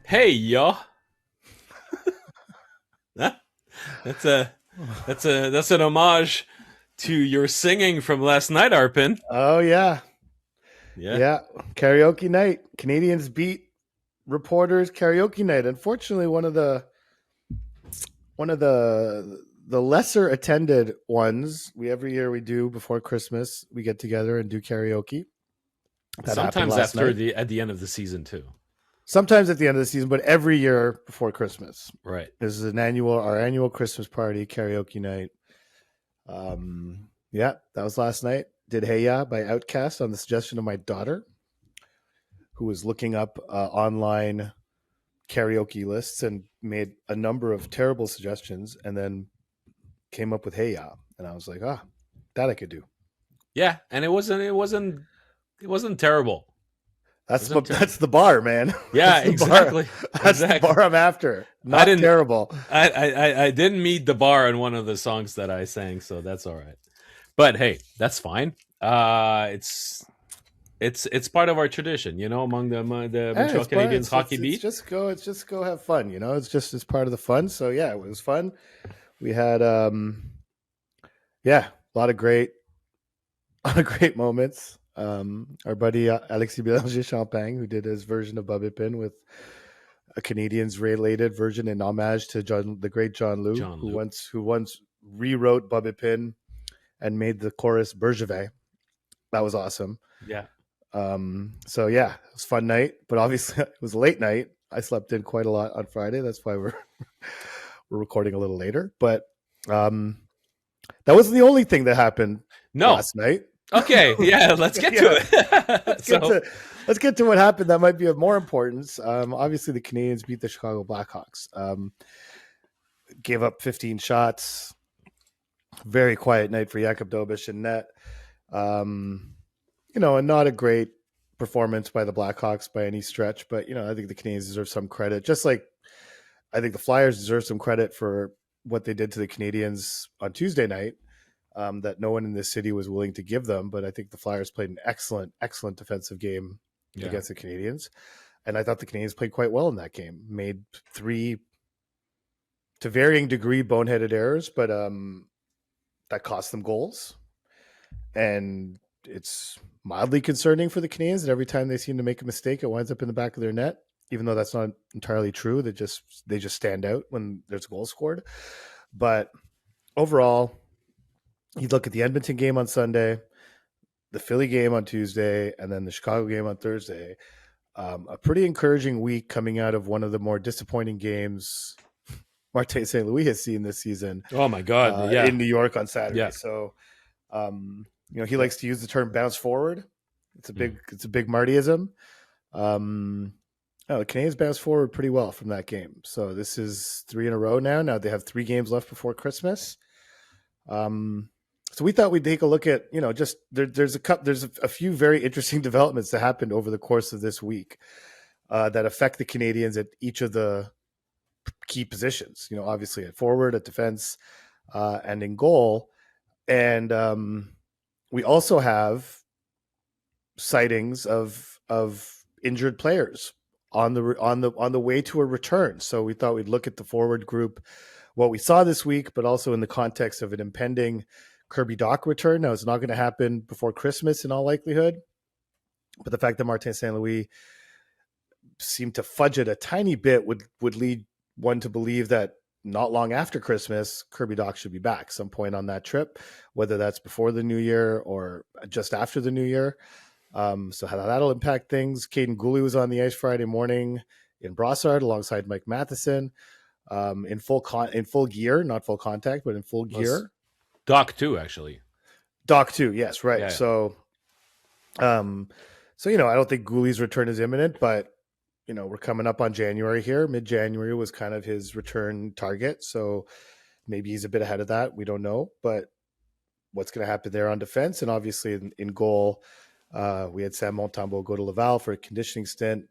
Hey, yo. that's an homage to your singing from last night, Arpin. Oh yeah, Yeah. yeah. Karaoke night. Canadians beat reporters karaoke night. Unfortunately, one of the lesser attended ones. Every year we do before Christmas. We get together and do karaoke. That happened Sometimes last night. at the end of the season too. Sometimes at the end of the season, but every year before Christmas. Right. This is our annual Christmas party karaoke night. Yeah, that was last night. Did Hey Ya by Outkast on the suggestion of my daughter, who was looking up online karaoke lists and made a number of terrible suggestions, and then came up with Hey Ya, and I was like, that I could do. Yeah, and it wasn't terrible. That's the bar, man. Yeah, That's the exactly. Bar. That's the bar I'm after. Not terrible. I didn't meet the bar on one of the songs that I sang, so that's all right. But hey, that's fine. It's part of our tradition, among the Montreal Canadiens hockey beat. It's just go have fun, It's part of the fun. So yeah, it was fun. We had a lot of great moments. Our buddy Alexis Bélanger-Champagne, who did his version of Bubba Pin with a Canadians related version in homage to the great John Lou, who once rewrote Bubba Pin and made the chorus Bergevin. That was awesome. Yeah. So yeah, it was a fun night, but obviously it was a late night. I slept in quite a lot on Friday. That's why we're recording a little later. But that wasn't the only thing that happened last night. Okay, yeah, let's get to it. Let's get to what happened that might be of more importance. Obviously, the Canadians beat the Chicago Blackhawks. Gave up 15 shots. Very quiet night for Jakub Dobeš in net. And not a great performance by the Blackhawks by any stretch, but I think the Canadians deserve some credit. Just like I think the Flyers deserve some credit for what they did to the Canadians on Tuesday night. That no one in this city was willing to give them. But I think the Flyers played an excellent defensive game against the Canadians. And I thought the Canadians played quite well in that game. Made 3, to varying degree, boneheaded errors, but that cost them goals. And it's mildly concerning for the Canadians that every time they seem to make a mistake, it winds up in the back of their net, even though that's not entirely true. They just stand out when there's a goal scored. But overall, you look at the Edmonton game on Sunday, the Philly game on Tuesday, and then the Chicago game on Thursday. A pretty encouraging week coming out of one of the more disappointing games Martin St. Louis has seen this season. Oh my God! In New York on Saturday. Yeah. So, he likes to use the term "bounce forward." It's a big Martyism. The Canadians bounced forward pretty well from that game. So this is 3 in a row now. Now they have 3 games left before Christmas. So we thought we'd take a look at, just there's a few very interesting developments that happened over the course of this week that affect the Canadians at each of the key positions. Obviously at forward, at defense, and in goal. And we also have sightings of injured players on the way to a return. So we thought we'd look at the forward group, what we saw this week, but also in the context of an impending Kirby Dach return. Now, it's not going to happen before Christmas in all likelihood, but the fact that Martin St. Louis seemed to fudge it a tiny bit would lead one to believe that not long after Christmas, Kirby Dach should be back some point on that trip, whether that's before the new year or just after the new year. So how that'll impact things. Caden Gooley was on the ice Friday morning in Brossard alongside Mike Matheson in full gear, not full contact, but in full gear. Dach too, actually. Dach too, yes, right. Yeah. So, I don't think Gooley's return is imminent, but we're coming up on January here. Mid-January was kind of his return target, so maybe he's a bit ahead of that. We don't know, but what's going to happen there on defense and obviously in goal. We had Sam Montembeault go to Laval for a conditioning stint,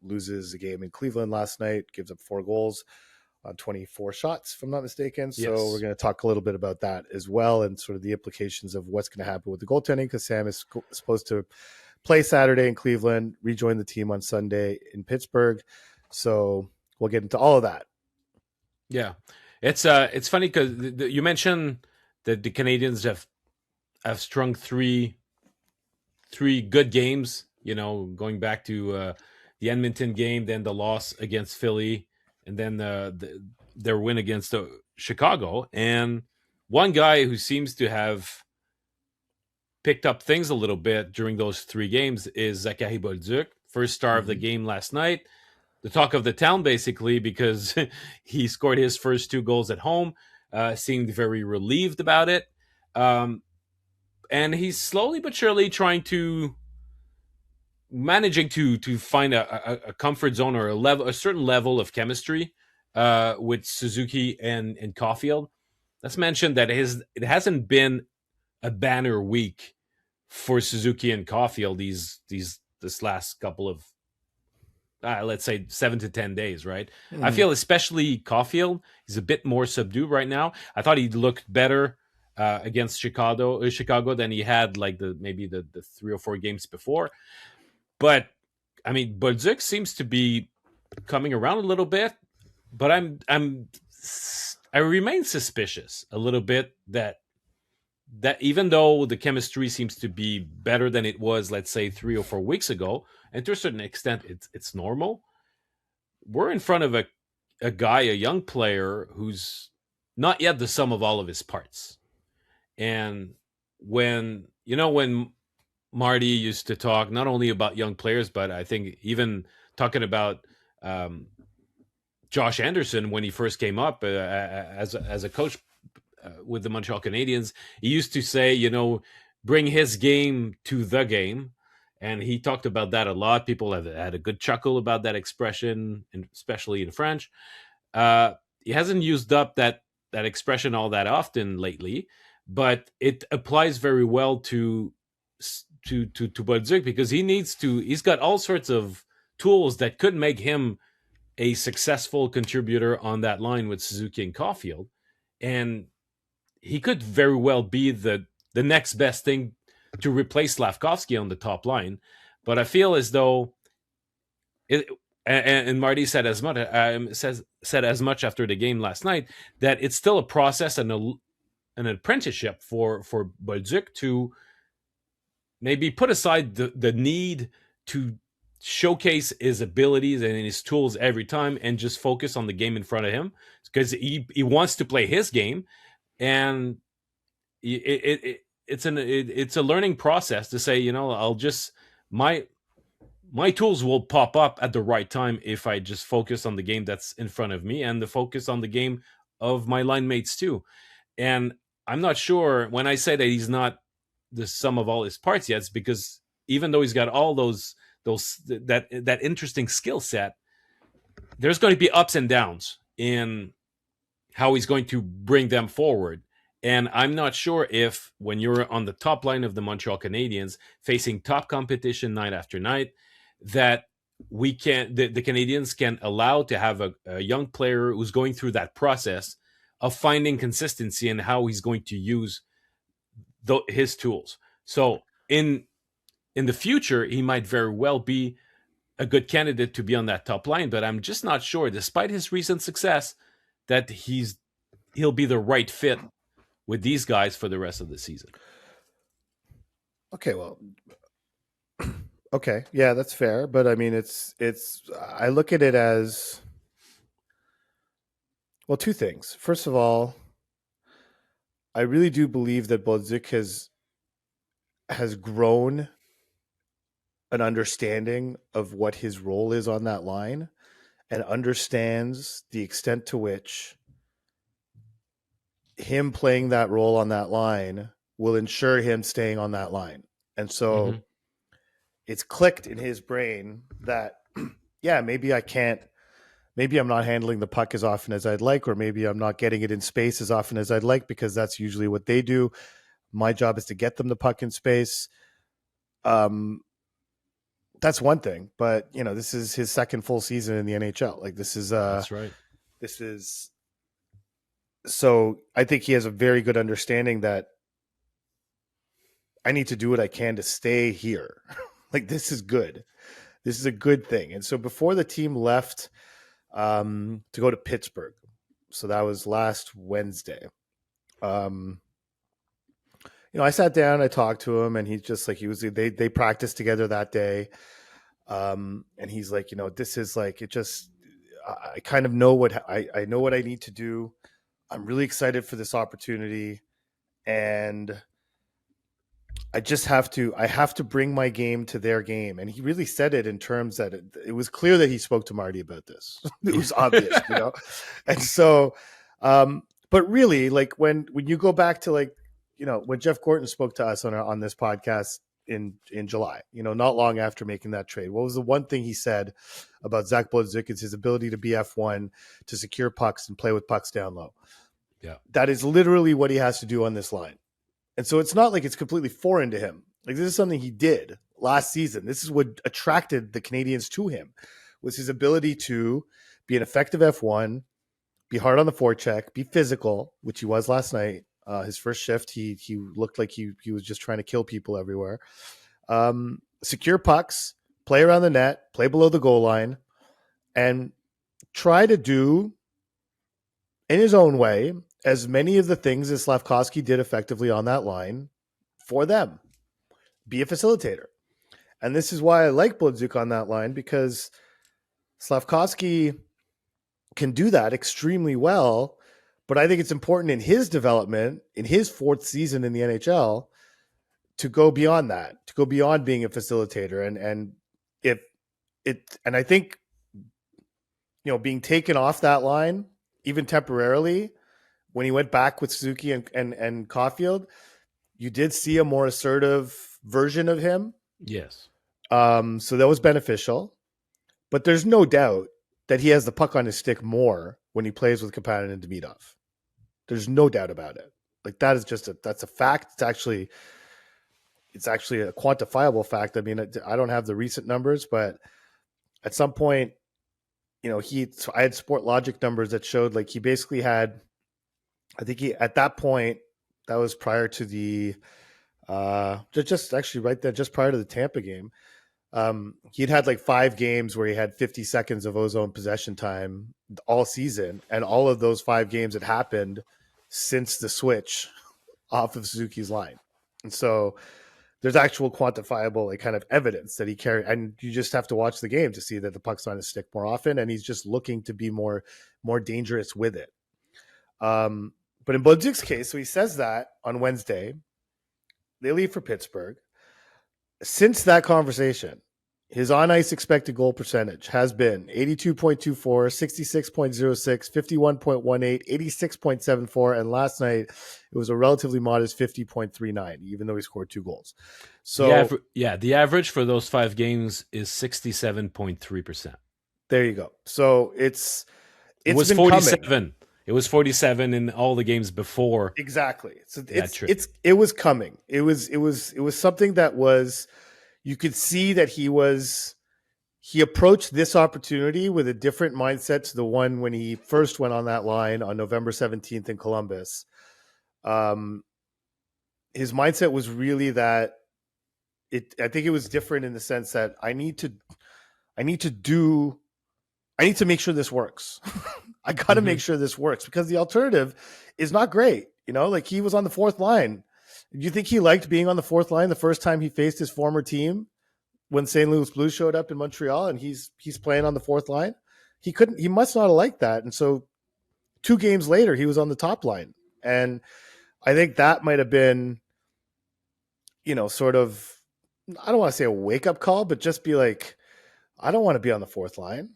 loses a game in Cleveland last night, gives up 4 goals on 24 shots, if I'm not mistaken. So we're Yes. going to talk a little bit about that as well, and sort of the implications of what's going to happen with the goaltending, because Sam is supposed to play Saturday in Cleveland, rejoin the team on Sunday in Pittsburgh. So we'll get into all of that. Yeah, it's funny because you mentioned that the Canadians have strung three good games. You know, going back to the Edmonton game, then the loss against Philly, and then their win against Chicago. And one guy who seems to have picked up things a little bit during those 3 games is Zachary Bolduc, first star of the game last night. The talk of the town, basically, because he scored his first 2 goals at home, seemed very relieved about it. And he's slowly but surely managing to find a comfort zone or a certain level of chemistry with Suzuki and Caulfield. Let's mention that it hasn't been a banner week for Suzuki and Caulfield this last couple of let's say 7 to 10 days, right? I feel especially Caulfield is a bit more subdued right now. I thought he looked better against Chicago than he had like maybe the 3 or 4 games before. But I mean, Bolduc seems to be coming around a little bit, but I remain suspicious a little bit that even though the chemistry seems to be better than it was, let's say 3 or 4 weeks ago, and to a certain extent it's normal, we're in front of a young player who's not yet the sum of all of his parts. And when Marty used to talk not only about young players, but I think even talking about Josh Anderson when he first came up as a coach with the Montreal Canadiens, he used to say, bring his game to the game. And he talked about that a lot. People have had a good chuckle about that expression, and especially in French. He hasn't used up that expression all that often lately, but it applies very well to Bolduc, because he's got all sorts of tools that could make him a successful contributor on that line with Suzuki and Caulfield. And he could very well be the next best thing to replace Slavkovsky on the top line. But I feel as though and Marty said as much after the game last night, that it's still a process and an apprenticeship for Bolduc to maybe put aside the need to showcase his abilities and his tools every time and just focus on the game in front of him, because he wants to play his game. And it's a learning process to say, I'll just my tools will pop up at the right time if I just focus on the game that's in front of me and the focus on the game of my line mates too. And I'm not sure when I say that he's not the sum of all his parts yet, it's because even though he's got all that interesting skill set, there's going to be ups and downs in how he's going to bring them forward. And I'm not sure if when you're on the top line of the Montreal Canadiens facing top competition night after night, that the Canadiens can allow to have a young player who's going through that process of finding consistency in how he's going to use his tools. So in the future, he might very well be a good candidate to be on that top line, but I'm just not sure, despite his recent success, that he'll be the right fit with these guys for the rest of the season. Okay, well, okay, yeah, that's fair, but I mean, it's I look at it as, well, 2 things. First of all, I really do believe that Bolduc has grown an understanding of what his role is on that line, and understands the extent to which him playing that role on that line will ensure him staying on that line. And so it's clicked in his brain that, yeah, maybe I'm not handling the puck as often as I'd like, or maybe I'm not getting it in space as often as I'd like, because that's usually what they do. My job is to get them the puck in space. Um, that's one thing, but you know, this is his second full season in the NHL. Like That's right. this is so I think he has a very good understanding that I need to do what I can to stay here. Like this is good. This is a good thing. And so before the team left to go to Pittsburgh, so that was last Wednesday. Um, you know, I sat down, I talked to him, and he's just like they practiced together that day. And he's like, you know, this is like it just I kind of know what I know what I need to do. I'm really excited for this opportunity, and I have to bring my game to their game. And he really said it in terms that it was clear that he spoke to Marty about this. It was obvious, you know? And so, but really like when you go back to like, you know, when Jeff Gorton spoke to us on this podcast in July, you know, not long after making that trade, what was the one thing he said about Zach Bolduc is his ability to be F1, to secure pucks and play with pucks down low. Yeah. That is literally what he has to do on this line. And so it's not like it's completely foreign to him. Like this is something he did last season. This is what attracted the Canadians to him, was his ability to be an effective F1, be hard on the forecheck, be physical, which he was last night. His first shift, he looked like he was just trying to kill people everywhere. Secure pucks, play around the net, play below the goal line, and try to do in his own way as many of the things as Slafkovsky did effectively on that line for them. Be a facilitator. And this is why I like Bolduc on that line, because Slafkovsky can do that extremely well. But I think it's important in his development, in his fourth season in the NHL, to go beyond that, to go beyond being a facilitator. And I think, you know, being taken off that line, even temporarily, when he went back with Suzuki and Caulfield, you did see a more assertive version of him. Yes. So that was beneficial. But there's no doubt that he has the puck on his stick more when he plays with Kapanen and Demidov. There's no doubt about it. Like that is that's a fact. It's actually a quantifiable fact. I mean, I don't have the recent numbers, but at some point, you know, I had Sport Logic numbers that showed like he basically had, I think at that point, that was prior to the just actually right there, just prior to the Tampa game. He'd had like 5 games where he had 50 seconds of ozone possession time all season, and all of those 5 games had happened since the switch off of Suzuki's line. And so there's actual quantifiable like kind of evidence that he carried, and you just have to watch the game to see that the puck's on his stick more often, and he's just looking to be more dangerous with it. But in Bolduc's case, so he says that on Wednesday, they leave for Pittsburgh. Since that conversation, his on-ice expected goal percentage has been 82.24, 66.06, 51.18, 86.74, and last night it was a relatively modest 50.39, even though he scored 2 goals. So the average for those 5 games is 67.3%. There you go. So it was 47. Coming. It was 47 in all the games before. Exactly. So it was coming. It was something that was, you could see that he approached this opportunity with a different mindset to the one when he first went on that line on November 17th in Columbus. His mindset was really that I think it was different in the sense that I need to make sure this works. I got to make sure this works, because the alternative is not great. You know, like he was on the 4th line. Do you think he liked being on the 4th line the first time he faced his former team when St. Louis Blues showed up in Montreal and he's playing on the 4th line? He must not have liked that. And so 2 games later, he was on the top line. And I think that might have been, you know, sort of, I don't want to say a wake-up call, but just be like, I don't want to be on the 4th line.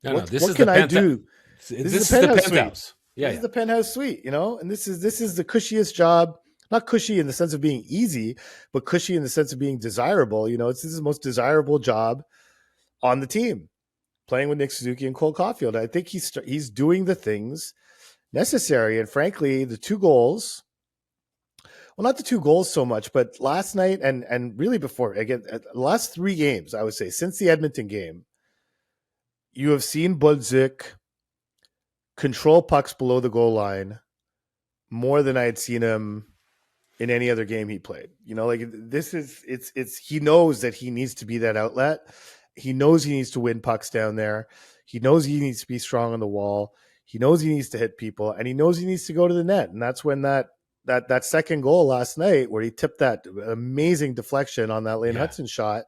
What can I do? This is the penthouse. This is the penthouse suite, you know, and this is the cushiest job. Not cushy in the sense of being easy, but cushy in the sense of being desirable. You know, this is the most desirable job on the team, playing with Nick Suzuki and Cole Caulfield. I think he's doing the things necessary, and frankly, the 2 goals, well, not the 2 goals so much, but last night and really before, again, the last 3 games, I would say, since the Edmonton game, you have seen Bolduc control pucks below the goal line more than I had seen him in any other game he played. Like this is it's he knows that he needs to be that outlet. He knows he needs to win pucks down there. He knows he needs to be strong on the wall. He knows he needs to hit people, and he knows he needs to go to the net. And that's when that second goal last night, where he tipped that amazing deflection on that Lane Hudson shot.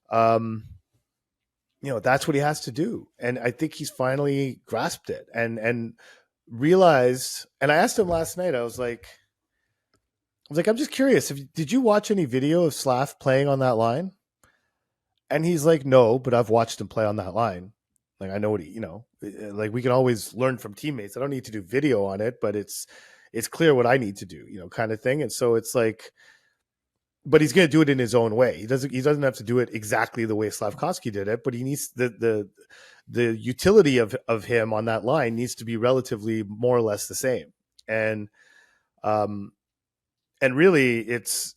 That's what he has to do, and I think he's finally grasped it and realized. And I asked him last night. I was like, I'm just curious. Did you watch any video of Slav playing on that line? And he's like, no, but I've watched him play on that line. Like, I know what like we can always learn from teammates. I don't need to do video on it, but it's clear what I need to do, kind of thing. And so it's like, but he's going to do it in his own way. He doesn't have to do it exactly the way Slavkovsky did it, but he needs the utility of him on that line needs to be relatively more or less the same. And really it's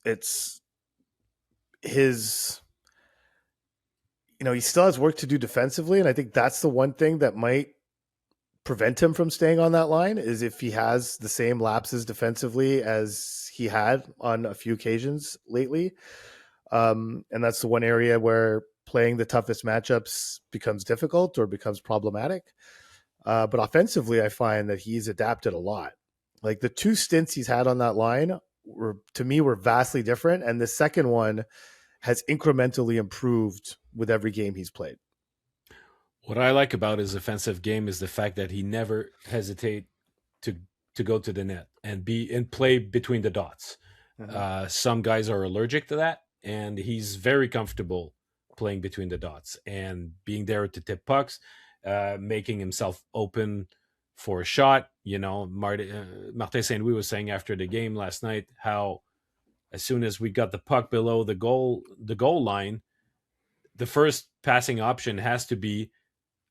his, he still has work to do defensively. And I think that's the one thing that might prevent him from staying on that line, is if he has the same lapses defensively as he had on a few occasions lately. And that's the one area where playing the toughest matchups becomes difficult or becomes problematic. But offensively, I find that he's adapted a lot. Like the 2 stints he's had on that line were vastly different. And the second one has incrementally improved with every game he's played. What I like about his offensive game is the fact that he never hesitate to go to the net and play between the dots. Mm-hmm. Some guys are allergic to that, and he's very comfortable playing between the dots and being there to tip pucks, making himself open for a shot. Martin St. Louis was saying after the game last night how as soon as we got the puck below the goal line, the first passing option has to be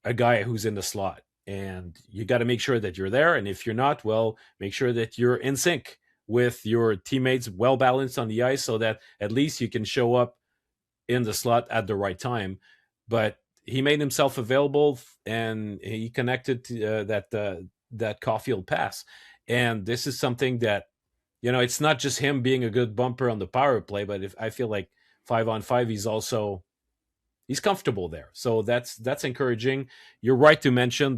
a guy who's in the slot, and you got to make sure that you're there. And if you're not, well, make sure that you're in sync with your teammates, well balanced on the ice, so that at least you can show up in the slot at the right time. But he made himself available, and he connected to that Caulfield pass. And this is something that, it's not just him being a good bumper on the power play, but I feel like 5-on-5, he's comfortable there. So that's encouraging. You're right to mention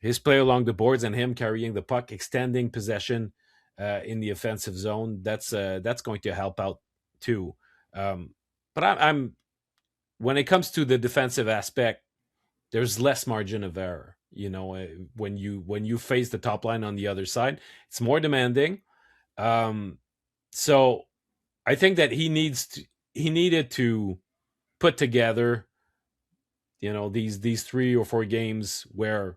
his play along the boards and him carrying the puck, extending possession in the offensive zone. That's going to help out too. But I'm when it comes to the defensive aspect, there's less margin of error. When you face the top line on the other side, it's more demanding. So I think that he needed to put together, these 3 or 4 games where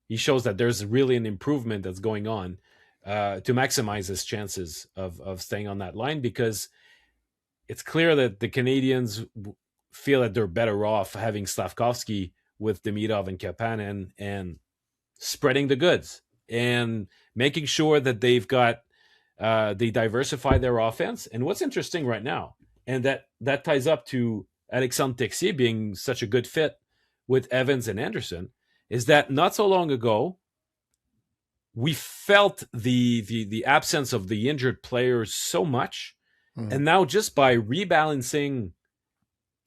he shows that there's really an improvement that's going on to maximize his chances of staying on that line, because it's clear that the Canadians feel that they're better off having Slavkovsky with Demidov and Kapanen and spreading the goods and making sure that they've got they diversify their offense. And what's interesting right now, and that ties up to Alexandre Texier being such a good fit with Evans and Anderson, is that not so long ago we felt the absence of the injured players so much, and now just by rebalancing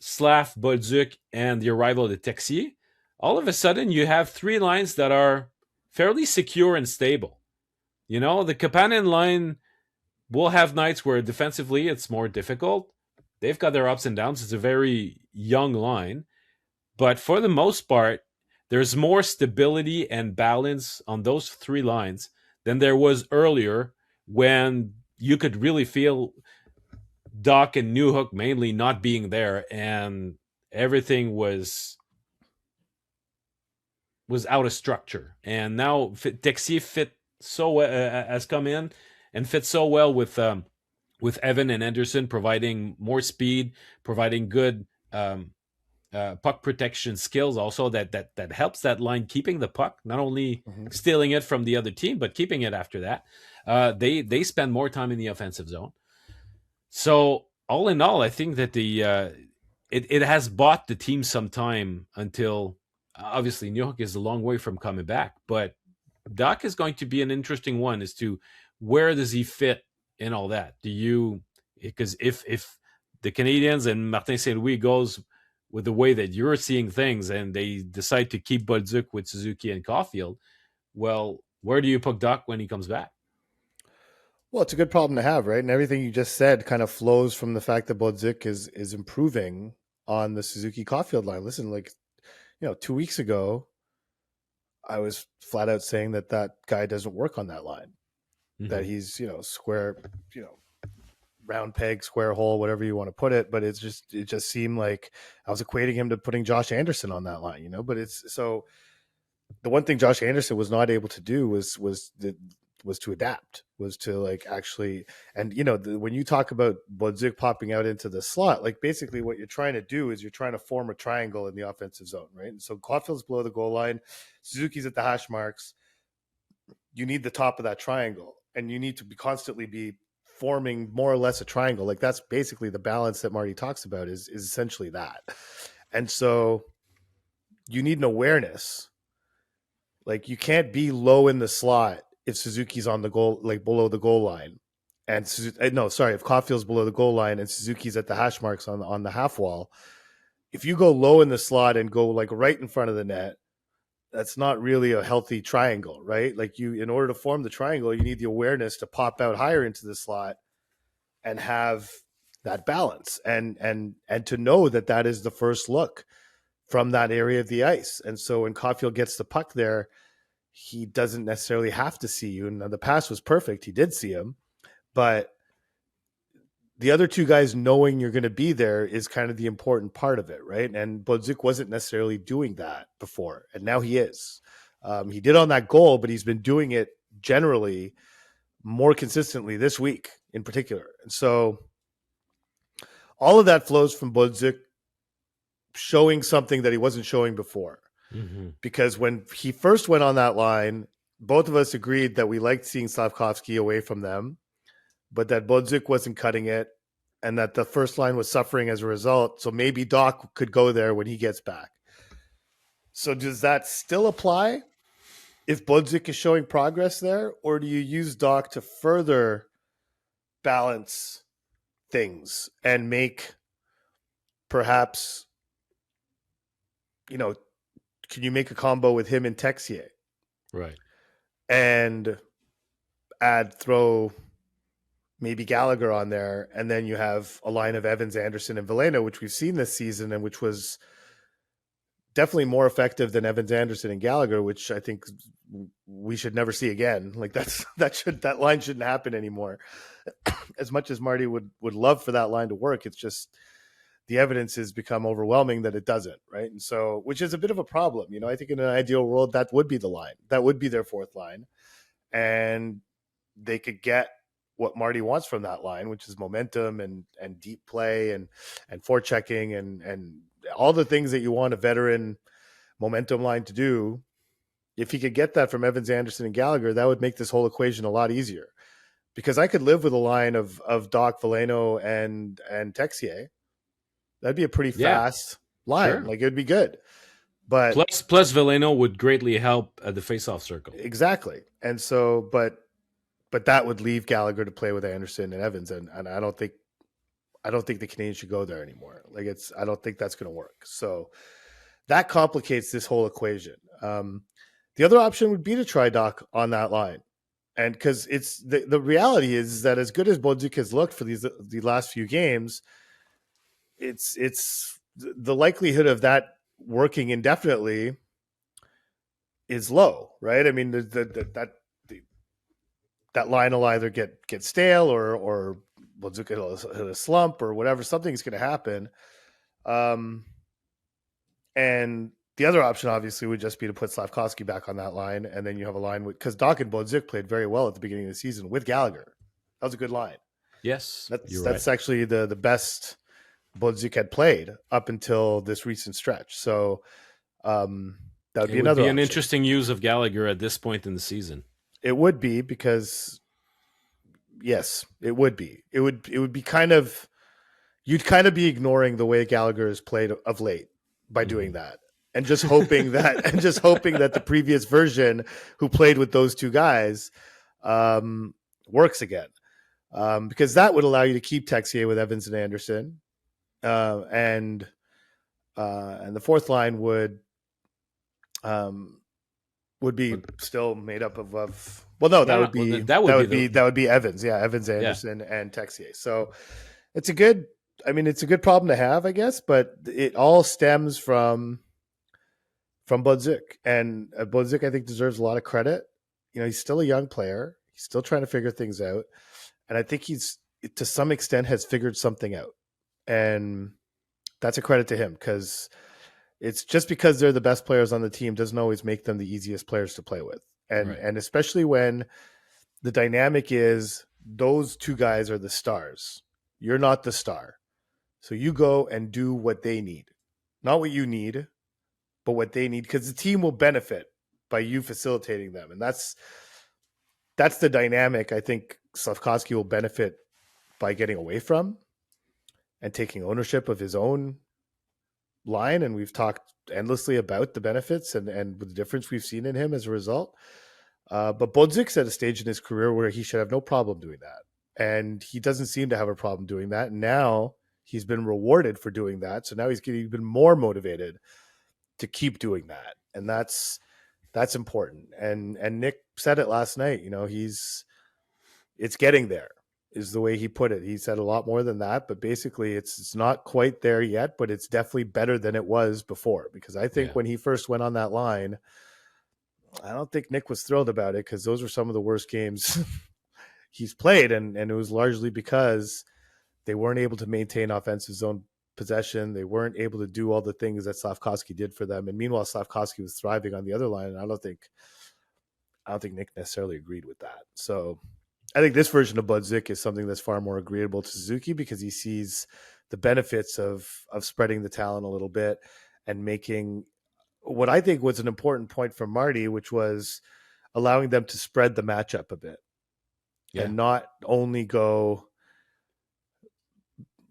Slav, Bolduc, and the arrival of the Texier, all of a sudden you have 3 lines that are fairly secure and stable. The Kapanen line will have nights where defensively it's more difficult. They've got their ups and downs. It's a very young line. But for the most part, there's more stability and balance on those 3 lines than there was earlier, when you could really feel Doc and Newhook mainly not being there, and everything was out of structure. And now Texier fit has come in and fit so well with Evan and Anderson, providing more speed, providing good puck protection skills also that helps that line keeping the puck, not only stealing it from the other team, but keeping it after that. They spend more time in the offensive zone. So all in all, I think that it has bought the team some time until obviously New York is a long way from coming back, but Doc is going to be an interesting one as to where does he fit in all that. Do you, because if the Canadians and Martin Saint Louis goes with the way that you're seeing things and they decide to keep Bolduc with Suzuki and Caulfield, well, where do you put Doc when he comes back? Well, it's a good problem to have, right? And everything you just said kind of flows from the fact that Bolduc is improving on the Suzuki Caulfield line. Listen, 2 weeks ago, I was flat out saying that that guy doesn't work on that line. That Mm-hmm. he's square, round peg, square hole, whatever you want to put it. But it just seemed like I was equating him to putting Josh Anderson on that line, But it's so the one thing Josh Anderson was not able to do was to adapt, was to like actually, and when you talk about Bolduc popping out into the slot, like basically what you're trying to do is you're trying to form a triangle in the offensive zone, right? And so Caulfield's below the goal line, Suzuki's at the hash marks. You need the top of that triangle, and you need to be constantly be forming more or less a triangle. Like that's basically the balance that Marty talks about is essentially that. And so you need an awareness. Like you can't be low in the slot if Suzuki's on the goal, like below the goal line, and no, sorry, if Caulfield's below the goal line and Suzuki's at the hash marks on the half wall. If you go low in the slot and go like right in front of the net, that's not really a healthy triangle, right? Like in order to form the triangle, you need the awareness to pop out higher into the slot and have that balance, and to know that that is the first look from that area of the ice. And so when Caulfield gets the puck there, he doesn't necessarily have to see you. And the pass was perfect. He did see him, but the other two guys knowing you're going to be there is kind of the important part of it, right? And Bolduc wasn't necessarily doing that before, and now he is. He did on that goal, but he's been doing it generally more consistently this week in particular. And so all of that flows from Bolduc showing something that he wasn't showing before. Mm-hmm. Because when he first went on that line, both of us agreed that we liked seeing Slavkovsky away from them, but that Bolduc wasn't cutting it, and that the first line was suffering as a result. So maybe Doc could go there when he gets back. So does that still apply if Bolduc is showing progress there, or do you use Doc to further balance things and make perhaps, can you make a combo with him and Texier? Right. And throw maybe Gallagher on there, and then you have a line of Evans, Anderson, and Veleno, which we've seen this season and which was definitely more effective than Evans, Anderson, and Gallagher, which I think we should never see again. Like that line shouldn't happen anymore. As much as Marty would love for that line to work, it's just the evidence has become overwhelming that it doesn't, right? And so, which is a bit of a problem. I think in an ideal world, that would be the line. That would be their fourth line. And they could get what Marty wants from that line, which is momentum and deep play and forechecking and all the things that you want a veteran momentum line to do. If he could get that from Evans, Anderson, and Gallagher, that would make this whole equation a lot easier. Because I could live with a line of Doc, Veleno, and Texier. That'd be a pretty Yeah. fast line. Sure. Like, it'd be good. But Plus Veleno would greatly help at the face-off circle. exactly. And so, but that would leave Gallagher to play with Anderson and Evans, and I don't think the Canadians should go there anymore. Like I don't think that's going to work. So that complicates this whole equation. The other option would be to try Doc on that line, and because it's the reality is that as good as Bolduc has looked for the last few games, it's the likelihood of that working indefinitely is low, right? I mean, that line will either get stale or Bolduc hit a slump or whatever. Something's going to happen. And the other option, obviously, would just be to put Slavkovsky back on that line, and then you have a line with, because Doc and Bolduc played very well at the beginning of the season with Gallagher. That was a good line. Yes, That's actually the best Bolduc had played up until this recent stretch. So that would be another an option. interesting use of Gallagher at this point in the season. It would be, because Yes, it would be. It would be kind of, you'd kind of be ignoring the way Gallagher has played of late by doing that. And just hoping that the previous version who played with those two guys works again. Because that would allow you to keep Texier with Evans and Anderson. And the fourth line would be still made up of that would be Evans, Evans, Anderson, and Texier. So it's a good problem to have, I guess, but it all stems from Bolduc, and Bolduc, I think, deserves a lot of credit. He's still a young player. He's still trying to figure things out, and I think he's, to some extent, has figured something out, and that's a credit to him, because it's just because they're the best players on the team doesn't always make them the easiest players to play with. And especially when the dynamic is those two guys are the stars. You're not the star. So you go and do what they need. Not what you need, but what they need, because the team will benefit by you facilitating them. And that's the dynamic I think Slafkovsky will benefit by getting away from and taking ownership of his own line. And we've talked endlessly about the benefits and the difference we've seen in him as a result. But Bolduc's at a stage in his career where he should have no problem doing that. And he doesn't seem to have a problem doing that. And now he's been rewarded for doing that. So now he's getting even more motivated to keep doing that. And that's important. And Nick said it last night, it's getting there, is the way he put it. He said a lot more than that, but basically it's not quite there yet, but it's definitely better than it was before. Because I think when he first went on that line, I don't think Nick was thrilled about it, because those were some of the worst games he's played. And it was largely because they weren't able to maintain offensive zone possession. They weren't able to do all the things that Slafkovsky did for them. And meanwhile, Slafkovsky was thriving on the other line. And I don't think Nick necessarily agreed with that. So I think this version of Bolduc is something that's far more agreeable to Suzuki, because he sees the benefits of spreading the talent a little bit and making what I think was an important point from Marty, which was allowing them to spread the matchup a bit and not only go,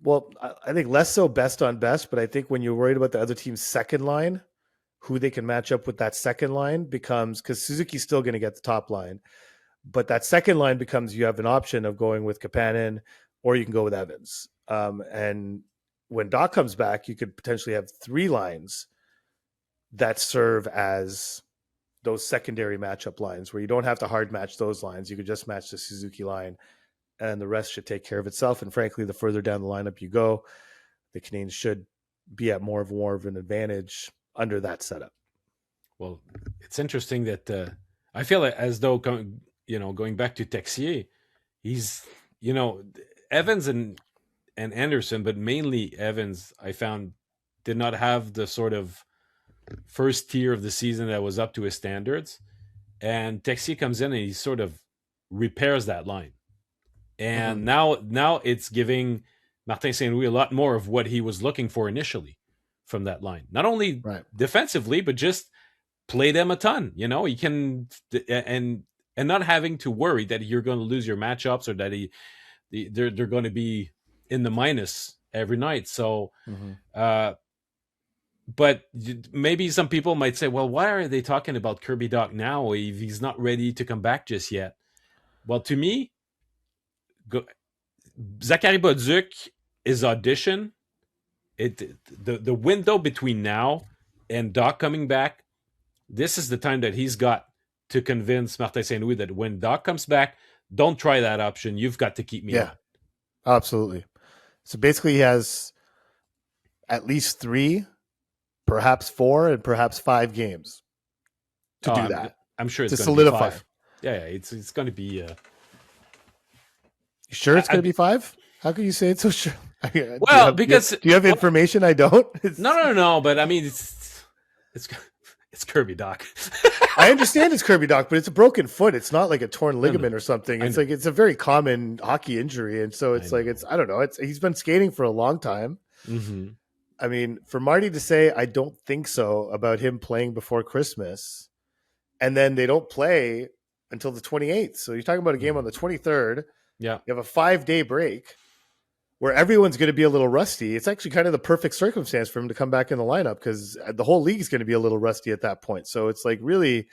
well, I think less so best on best, but I think when you're worried about the other team's second line, who they can match up with that second line becomes, because Suzuki's still going to get the top line, but that second line becomes, you have an option of going with Kapanen, or you can go with Evans. And when Doc comes back, you could potentially have three lines that serve as those secondary matchup lines, where you don't have to hard match those lines. You could just match the Suzuki line, and the rest should take care of itself. And frankly, the further down the lineup you go, the Canadiens should be at more of an advantage under that setup. Well, it's interesting that I feel as though, going back to Texier, he's, Evans and Anderson, but mainly Evans, I found, did not have the sort of first tier of the season that was up to his standards. And Texier comes in and he sort of repairs that line. And now it's giving Martin St. Louis a lot more of what he was looking for initially from that line. Not only defensively, but just play them a ton. You can, and not having to worry that you're going to lose your matchups, or that they're going to be in the minus every night. So, but maybe some people might say, well, why are they talking about Kirby Dach now if he's not ready to come back just yet? Well, to me, Zachary Bolduc is audition. The window between now and Dach coming back, this is the time that he's got to convince Martin St. Louis that when Dach comes back, don't try that option. You've got to keep me on. Absolutely. So basically, he has at least 3, perhaps 4, and perhaps 5 games to do that. I'm sure it's to going solidify. To be 5. Yeah, it's going to be. You sure it's going to be 5? How can you say it's so sure? Well, do you have information I don't? No. But I mean, it's Kirby Dach. I understand it's Kirby Dach, but it's a broken foot. It's not like a torn ligament or something. It's like, it's a very common hockey injury, and so it's I don't know. He's been skating for a long time. Mm-hmm. I mean, for Marty to say I don't think so about him playing before Christmas, and then they don't play until the 28th. So you're talking about a game on the 23rd, Yeah. You have a 5-day break where everyone's going to be a little rusty. It's actually kind of the perfect circumstance for him to come back in the lineup because the whole league is going to be a little rusty at that point. So it's like really,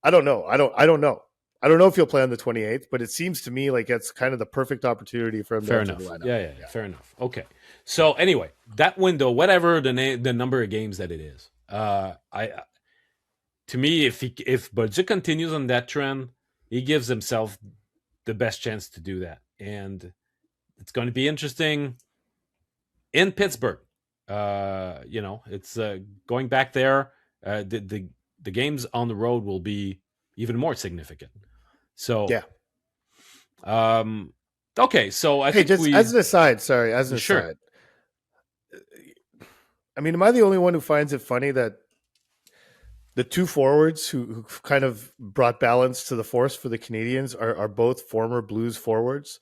I don't know. I don't know. I don't know if he'll play on the 28th, but it seems to me like it's kind of the perfect opportunity for him to Fair enter the enough. lineup. Yeah. Fair enough. Okay. So anyway, that window, whatever the number of games that it is, I to me, if Bolduc continues on that trend, he gives himself the best chance to do that, and it's going to be interesting in Pittsburgh. It's going back there. The games on the road will be even more significant. So, Yeah. okay. So I Hey, think just we as an aside, sorry, as an sure. aside, I mean, am I the only one who finds it funny that the two forwards who kind of brought balance to the force for the Canadians are both former Blues forwards,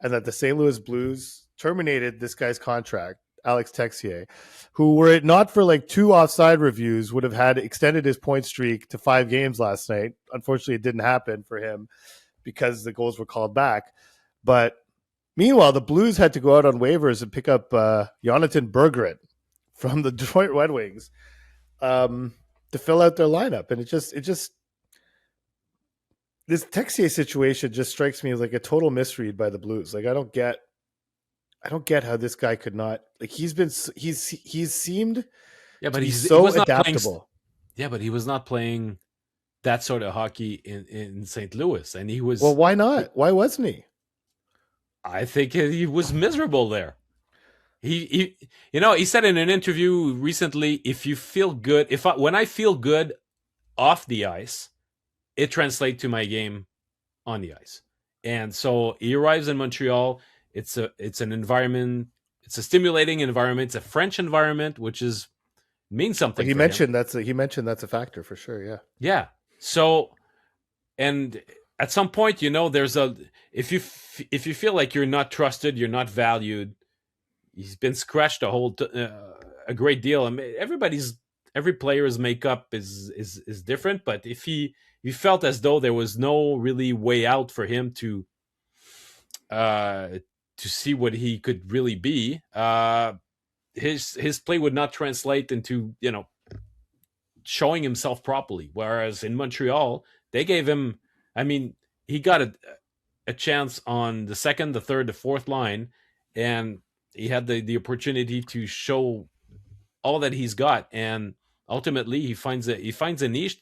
and that the St. Louis Blues terminated this guy's contract, Alex Texier, who, were it not for like 2 offside reviews, would have had extended his point streak to 5 games last night. Unfortunately, it didn't happen for him because the goals were called back. But meanwhile, the Blues had to go out on waivers and pick up Jonathan Berggren from the Detroit Red Wings. To fill out their lineup, and it just this Texier situation just strikes me as like a total misread by the Blues. Like I don't get how this guy could not, like, he's seemed Yeah, to but be he so was not playing. adaptable. Yeah, but he was not playing that sort of hockey in St. Louis, and he Well, was. why not? Why wasn't he? I think he was miserable there. He said in an interview recently, if you feel good, when I feel good off the ice, it translates to my game on the ice. And so he arrives in Montreal. It's an environment. It's a stimulating environment. It's a French environment, which means Well, something he for him. mentioned that's a factor for sure. Yeah. Yeah. So, and at some point, there's if you feel like you're not trusted, you're not valued, he's been scratched a great deal. I mean, every player's makeup is different, but if he felt as though there was no really way out for him uh, to see what he could really be, his play would not translate into showing himself properly. Whereas in Montreal, they gave him. I mean, he got a chance on the second, the third, the fourth line, and he had the opportunity to show all that he's got, and ultimately he finds a niche.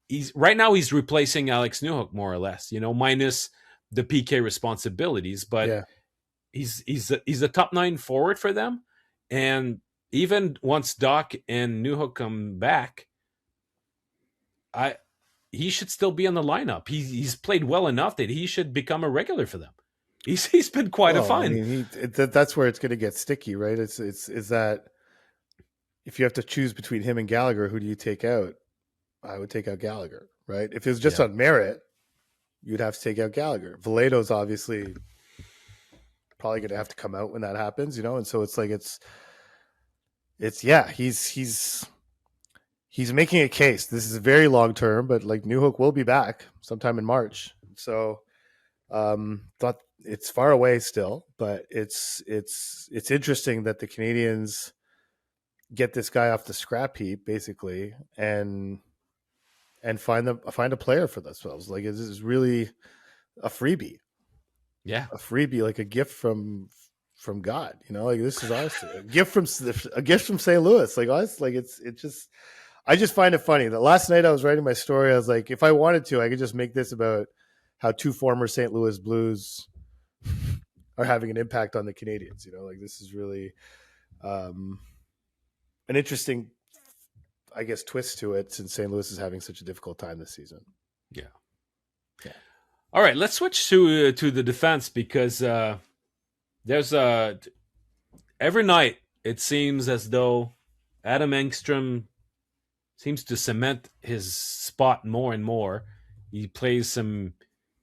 He's replacing Alex Newhook more or less, minus the PK responsibilities, but Yeah. he's a top 9 forward for them, and even once Doc and Newhook come back, I he should still be in the lineup. He's played well enough that he should become a regular for them. He's been quite a Well, I fine. mean, that's where it's going to get sticky, right? Is that if you have to choose between him and Gallagher, who do you take out? I would take out Gallagher, right? If it was just Yeah. on merit, you'd have to take out Gallagher. Valeto's obviously probably going to have to come out when that happens, and so it's like it's yeah, he's making a case. This is very long term, but like Newhook will be back sometime in March, so thought it's far away still, but it's interesting that the Canadians get this guy off the scrap heap basically and find a player for themselves. Like this is really a freebie, Yeah. like a gift from God. Like this is honestly a gift from St. Louis. Like honestly, like it just I just find it funny that last night I was writing my story. I was like, if I wanted to, I could just make this about how 2 former St. Louis Blues are having an impact on the Canadians. Like this is really an interesting, I guess, twist to it since St. Louis is having such a difficult time this season. Yeah. Yeah. All right, let's switch to the defense because there's every night it seems as though Adam Engström seems to cement his spot more and more. He plays some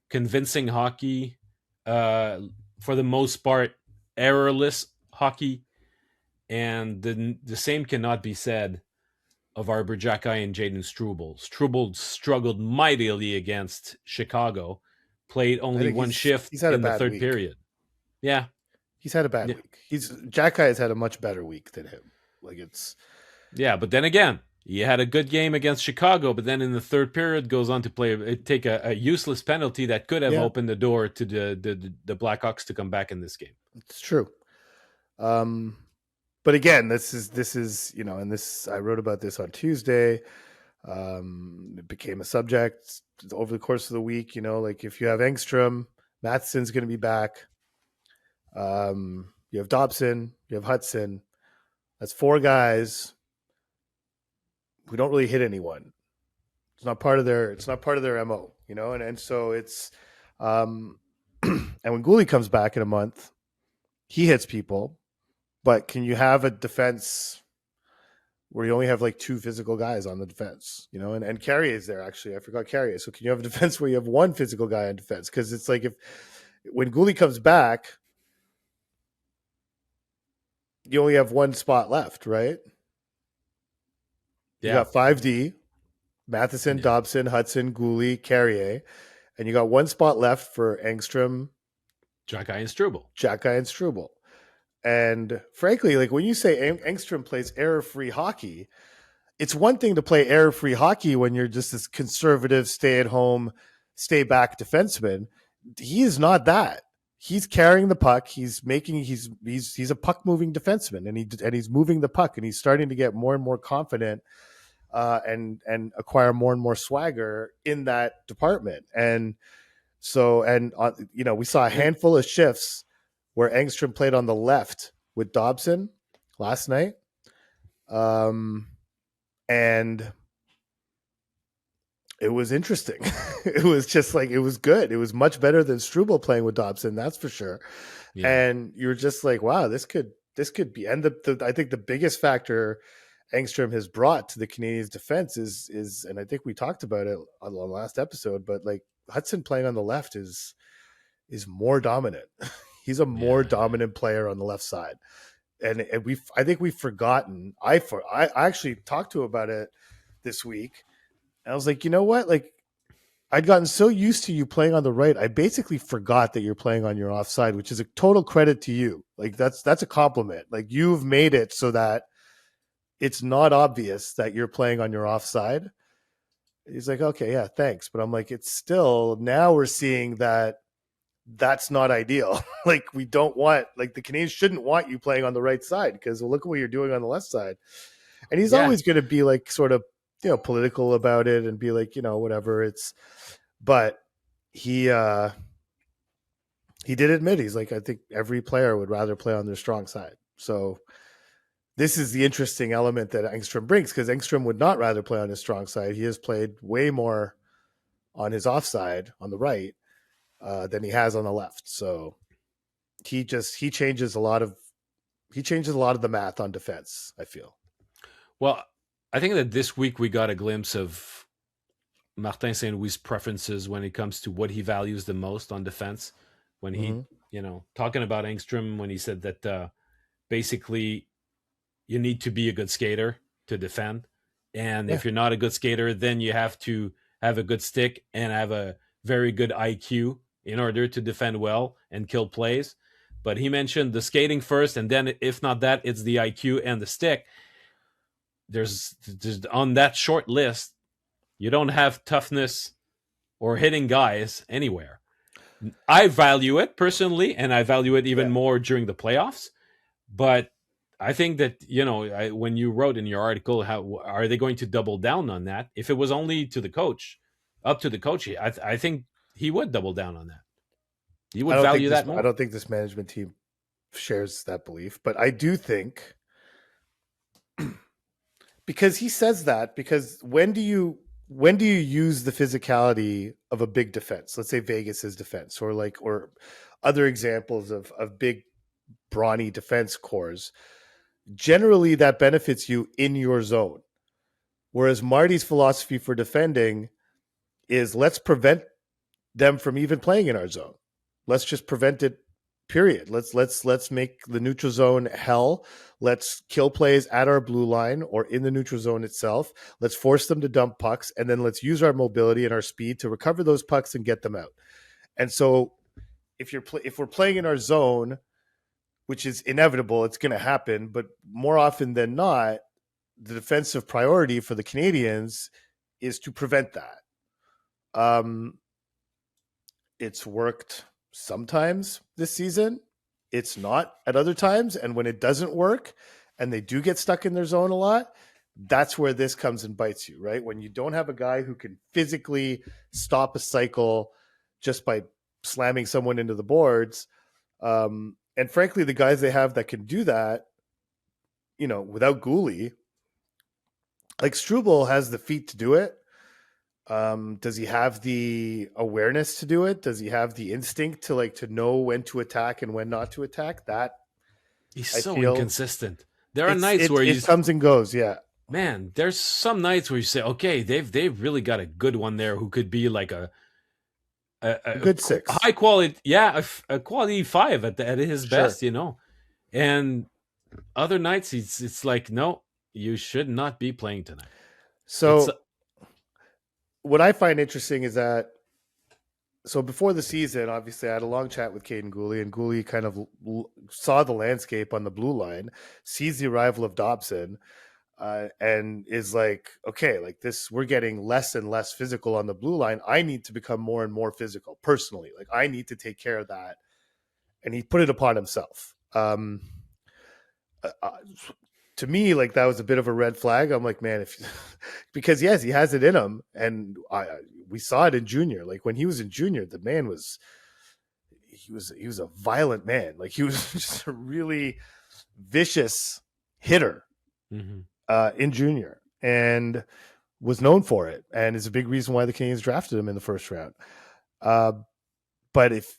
convincing hockey, for the most part, errorless hockey, and the same cannot be said of Arbor Xhekaj and Jaden Struble. Struble struggled mightily against Chicago, played I only think one shift he's had a in the bad third week. period. Yeah, He's had a bad yeah, week. Xhekaj has had a much better week than him. Like it's yeah. But then again, he had a good game against Chicago, but then in the third period goes on to take a useless penalty that could have yeah, opened the door to the Blackhawks to come back in this game. it's true. Um, but again, this is and this I wrote about this on Tuesday. It became a subject over the course of the week. Like if you have Engström, Matheson's going to be back. You have Dobson, you have Hudson. That's four guys who don't really hit anyone. It's not part of their. It's not part of their mo. And so it's. And when Gouli comes back in a month, he hits people. But can you have a defense where you only have like two physical guys on the defense? And Carrier is there actually. I forgot Carrier. So can you have a defense where you have one physical guy on defense? Because it's like when Gouli comes back, you only have one spot left, right? You Yeah, got 5D, Matheson, yeah. Dobson, Hudson, Gouli, Carrier, and you got one spot left for Engström, Xhekaj and Struble. Xhekaj, and Struble. And frankly, like when you say Engström plays error-free hockey, it's one thing to play error-free hockey when you're just this conservative, stay-at-home, stay-back defenseman. He is not that. He's carrying the puck. He's a puck-moving defenseman, and he's moving the puck, and he's starting to get more and more confident, and acquire more and more swagger in that department. And so, we saw a handful of shifts where Engström played on the left with Dobson last night. And it was interesting. It was just like, it was good. It was much better than Struble playing with Dobson, that's for sure. Yeah, And you're just like, wow, this could be. And I think the biggest factor Engström has brought to the Canadiens' defense is, and I think we talked about it on the last episode, but like Hudson playing on the left is more dominant. He's a more yeah, yeah. dominant player on the left side. And I think we've forgotten. I actually talked to him about it this week. And I was like, you know what? Like, I'd gotten so used to you playing on the right, I basically forgot that you're playing on your offside, which is a total credit to you. Like that's a compliment. Like you've made it so that it's not obvious that you're playing on your offside. He's like, okay, yeah, thanks. But I'm like, it's still, now we're seeing that that's not ideal. Like we don't want, like the Canadiens shouldn't want you playing on the right side because look at what you're doing on the left side. And he's Yeah. always going to be like sort of, political about it and be like, whatever it's, but he did admit, he's like, I think every player would rather play on their strong side. So this is the interesting element that Engström brings, because Engström would not rather play on his strong side. He has played way more on his offside on the right than he has on the left. So he changes a lot of the math on defense, I feel. Well, I think that this week we got a glimpse of Martin St. Louis' preferences when it comes to what he values the most on defense. When he, talking about Engström, when he said that basically you need to be a good skater to defend. And if you're not a good skater, then you have to have a good stick and have a very good IQ in order to defend well and kill plays. But he mentioned the skating first, and then if not that, it's the IQ and the stick. There's on that short list, you don't have toughness or hitting guys anywhere. I value it personally, and I value it even more during the playoffs. But I think that, when you wrote in your article, how are they going to double down on that? If it was only to the coach, up to the coach, I think he would double down on that. He would value that more. I don't think this management team shares that belief, but I do think, because he says that, because when do you use the physicality of a big defense? Let's say Vegas's defense, or other examples of big brawny defense cores. Generally, that benefits you in your zone. Whereas Marty's philosophy for defending is, let's prevent them from even playing in our zone. Let's just prevent it. Period. Let's make the neutral zone hell. Let's kill plays at our blue line or in the neutral zone itself. Let's force them to dump pucks, and then let's use our mobility and our speed to recover those pucks and get them out. And so if we're playing in our zone, which is inevitable, it's going to happen, but more often than not, the defensive priority for the Canadians is to prevent that. It's worked sometimes this season. It's not at other times. And when it doesn't work and they do get stuck in their zone a lot, that's where this comes and bites you, right? When you don't have a guy who can physically stop a cycle just by slamming someone into the boards. And frankly, the guys they have that can do that, without Gooley, like Struble has the feet to do it. Does he have the awareness to do it? Does he have the instinct to know when to attack and when not to attack? That He's I so feel inconsistent. There are nights where it comes and goes. Yeah, man, there's some nights where you say, okay, they've really got a good one there who could be like a good six, high quality, a quality 5 at his best, And other nights, it's like, no, you should not be playing tonight. So what I find interesting is that, so before the season, obviously, I had a long chat with Caden Gooley, and Gooley kind of saw the landscape on the blue line, sees the arrival of Dobson, and is like, okay, like this, we're getting less and less physical on the blue line. I need to become more and more physical personally. Like I need to take care of that. And he put it upon himself. To me, like that was a bit of a red flag. I'm like, man, because yes, he has it in him, and we saw it in junior. Like when he was in junior, the man was a violent man. Like he was just a really vicious hitter in junior, and was known for it, and is a big reason why the Canadians drafted him in the first round. But if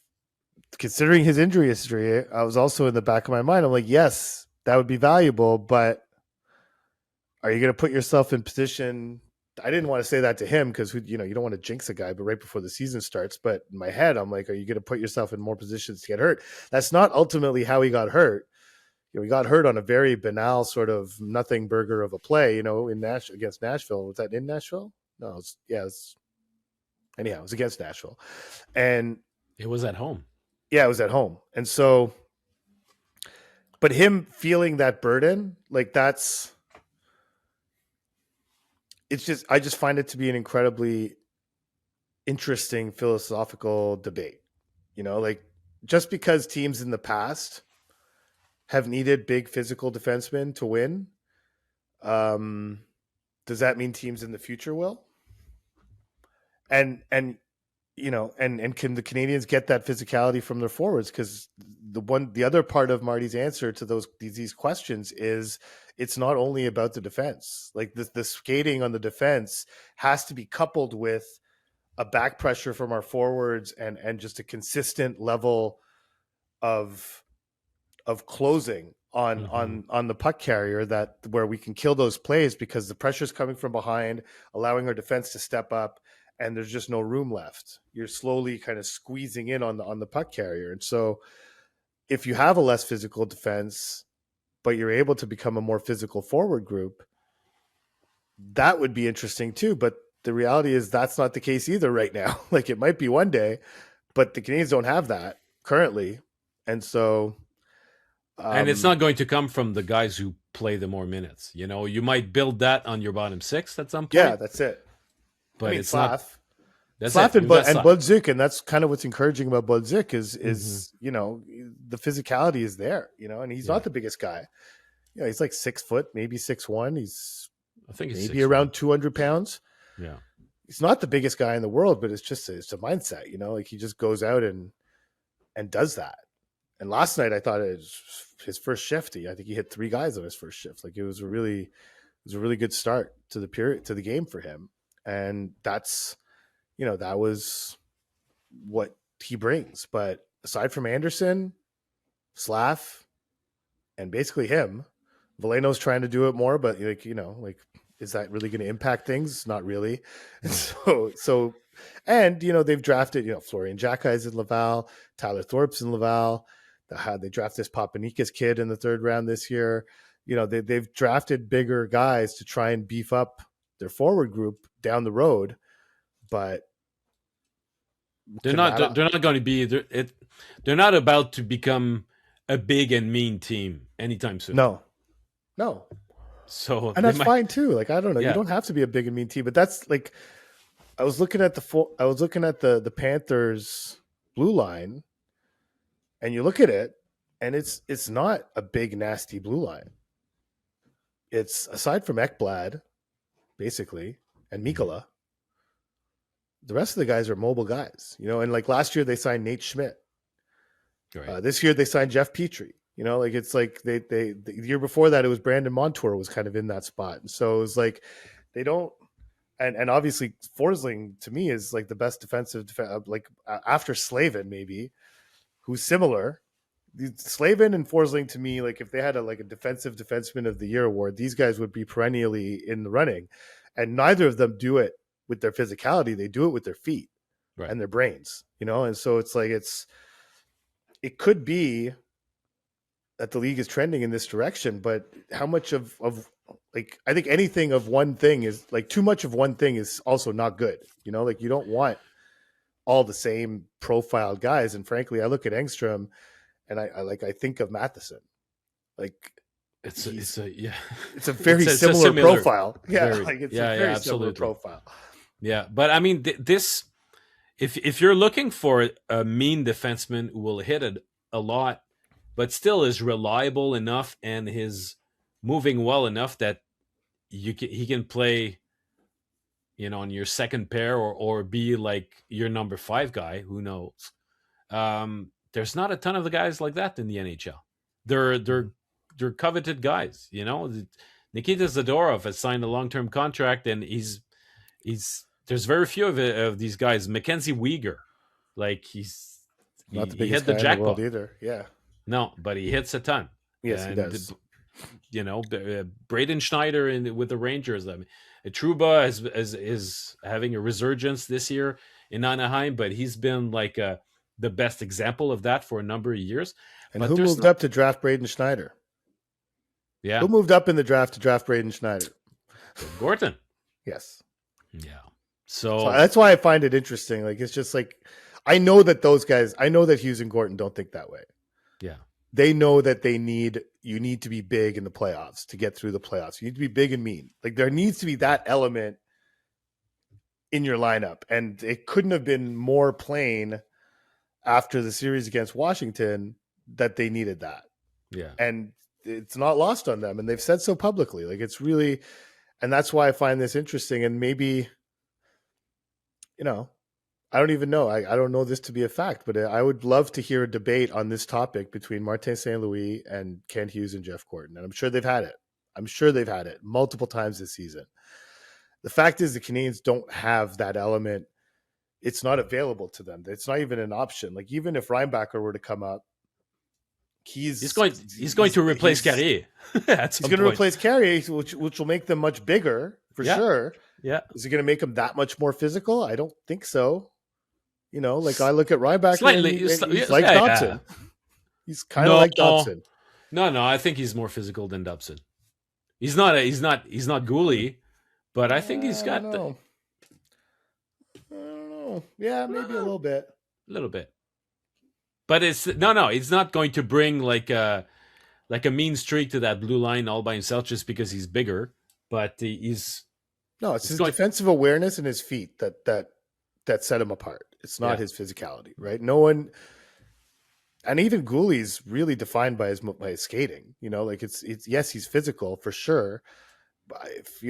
considering his injury history, I was also in the back of my mind, I'm like, yes, that would be valuable, but are you going to put yourself in position? I didn't want to say that to him because, you don't want to jinx a guy, but right before the season starts. But in my head, I'm like, are you going to put yourself in more positions to get hurt? That's not ultimately how he got hurt. He got hurt on a very banal sort of nothing burger of a play, in against Nashville. Was that in Nashville? No, anyhow, it was against Nashville. And it was at home. Yeah, it was at home. And so, but him feeling that burden, like I just find it to be an incredibly interesting philosophical debate. Like just because teams in the past have needed big physical defensemen to win, does that mean teams in the future will? And can the Canadians get that physicality from their forwards? Because the other part of Marty's answer to these questions is it's not only about the defense. Like the skating on the defense has to be coupled with a back pressure from our forwards and just a consistent level of closing on the puck carrier, that where we can kill those plays because the pressure's coming from behind, allowing our defense to step up, and there's just no room left. You're slowly kind of squeezing in on the puck carrier. And so if you have a less physical defense, but you're able to become a more physical forward group, that would be interesting too. But the reality is that's not the case either right now. Like it might be one day, but the Canadians don't have that currently. And so and it's not going to come from the guys who play the more minutes. You might build that on your bottom six at some point. Yeah, that's it. But it's Slav. not. That's Slav it. and Bolduc, and that's kind of what's encouraging about Bolduc is the physicality is there, and he's not the biggest guy. He's like 6 foot, maybe 6'1". I think he's maybe around 200 pounds. Yeah, he's not the biggest guy in the world, but it's a mindset, like he just goes out and does that. And last night I thought it was his first shift. I think he hit 3 guys on his first shift. Like it was a really good start to the game for him. And that's, that was what he brings. But aside from Anderson, Slav, and basically him, Veleno's trying to do it more, but is that really going to impact things? Not really. And they've drafted, Florian Xhekaj in Laval, Tyler Thorpe's in Laval. They drafted this Papanikas kid in the 3rd round this year. They've drafted bigger guys to try and beef up their forward group down the road, but They're Can not. that They're not going to be. They're not about to become a big and mean team anytime soon. no, no, So and they that's might. fine too. Like I don't know, you Yeah, don't have to be a big and mean team, but that's like I was looking at the Panthers blue line, and you look at it, and it's not a big nasty blue line. It's aside from Ekblad, basically, and Mhm. Mikola, the rest of the guys are mobile guys, you know. And like last year, they signed Nate Schmidt. Right. This year, they signed Jeff Petrie. You know, like it's like they the year before that, it was Brandon Montour was kind of in that spot, and so it was like they don't. And obviously Forsling to me is like the best like after Slavin maybe, who's similar. Slavin and Forsling to me, like if they had a defensive defenseman of the year award, these guys would be perennially in the running, and neither of them do it with their physicality; they do it with their feet Right. and their brains, you know. And so it's like it could be that the league is trending in this direction, but how much of like I think anything of one thing is like too much of one thing is also not good, you know. Like you don't want all the same profiled guys. And frankly, I look at Engström and I think of Matheson. Like It's he's a yeah. it's a very It's a similar similar. profile. Yeah, Very. like it's a Yeah. Yeah. very similar Absolutely. profile. Yeah. But I mean, this. If you're looking for a mean defenseman who will hit it a lot, but still is reliable enough and is moving well enough that he can play, on your second pair or be like your number 5 guy. Who knows? There's not a ton of the guys like that in the NHL. They're coveted guys. Nikita Zadorov has signed a long-term contract, and he's there's very few of these guys. Mackenzie Weegar, like Not the he hit biggest the guy in the world jackpot. either. Yeah. No, but he hits a ton. Yes, he And does. Braden Schneider with the Rangers. I mean, Trouba is having a resurgence this year in Anaheim, but he's been like the best example of that for a number of years. And But who there's moved not. up to draft Braden Schneider? Yeah, Who moved up in the draft to draft Braden Schneider? Gorton. Yes. Yeah. So So that's why I find it interesting. Like it's just like I know that those guys, I know that Hughes and Gorton don't think that way. yeah, They know that you need to be big in the playoffs to get through the playoffs. You need to be big and mean. Like there needs to be that element in your lineup. And it couldn't have been more plain after the series against Washington that they needed that. yeah. And it's not lost on them. And they've said so publicly. Like it's really, and that's why I find this interesting. And maybe, I don't even know. I don't know this to be a fact, but I would love to hear a debate on this topic between Martin St. Louis and Kent Hughes and Jeff Gordon. And I'm sure they've had it. I'm sure they've had it multiple times this season. The fact is the Canadiens don't have that element. It's not available to them. It's not even an option. Like even if Reinbacher were to come up, He's going to replace Carrier at he's some going to point. replace Carrier, which will make them much bigger for Yeah. sure. Yeah. Is it going to make them that much more physical? I don't think so. Like I look at Rybacker Slightly, and he's yeah, like yeah. Dobson. He's kind of like Dobson. No. I think he's more physical than Dobson. He's not Gooley, but I think he's got I don't know. Yeah, maybe a little bit. A little bit. But it's he's not going to bring like a mean streak to that blue line all by himself just because he's bigger. But it's his defensive awareness and his feet that set him apart. It's not his physicality, right? No one, and even Gooley's really defined by his skating. Like it's yes, he's physical for sure. But if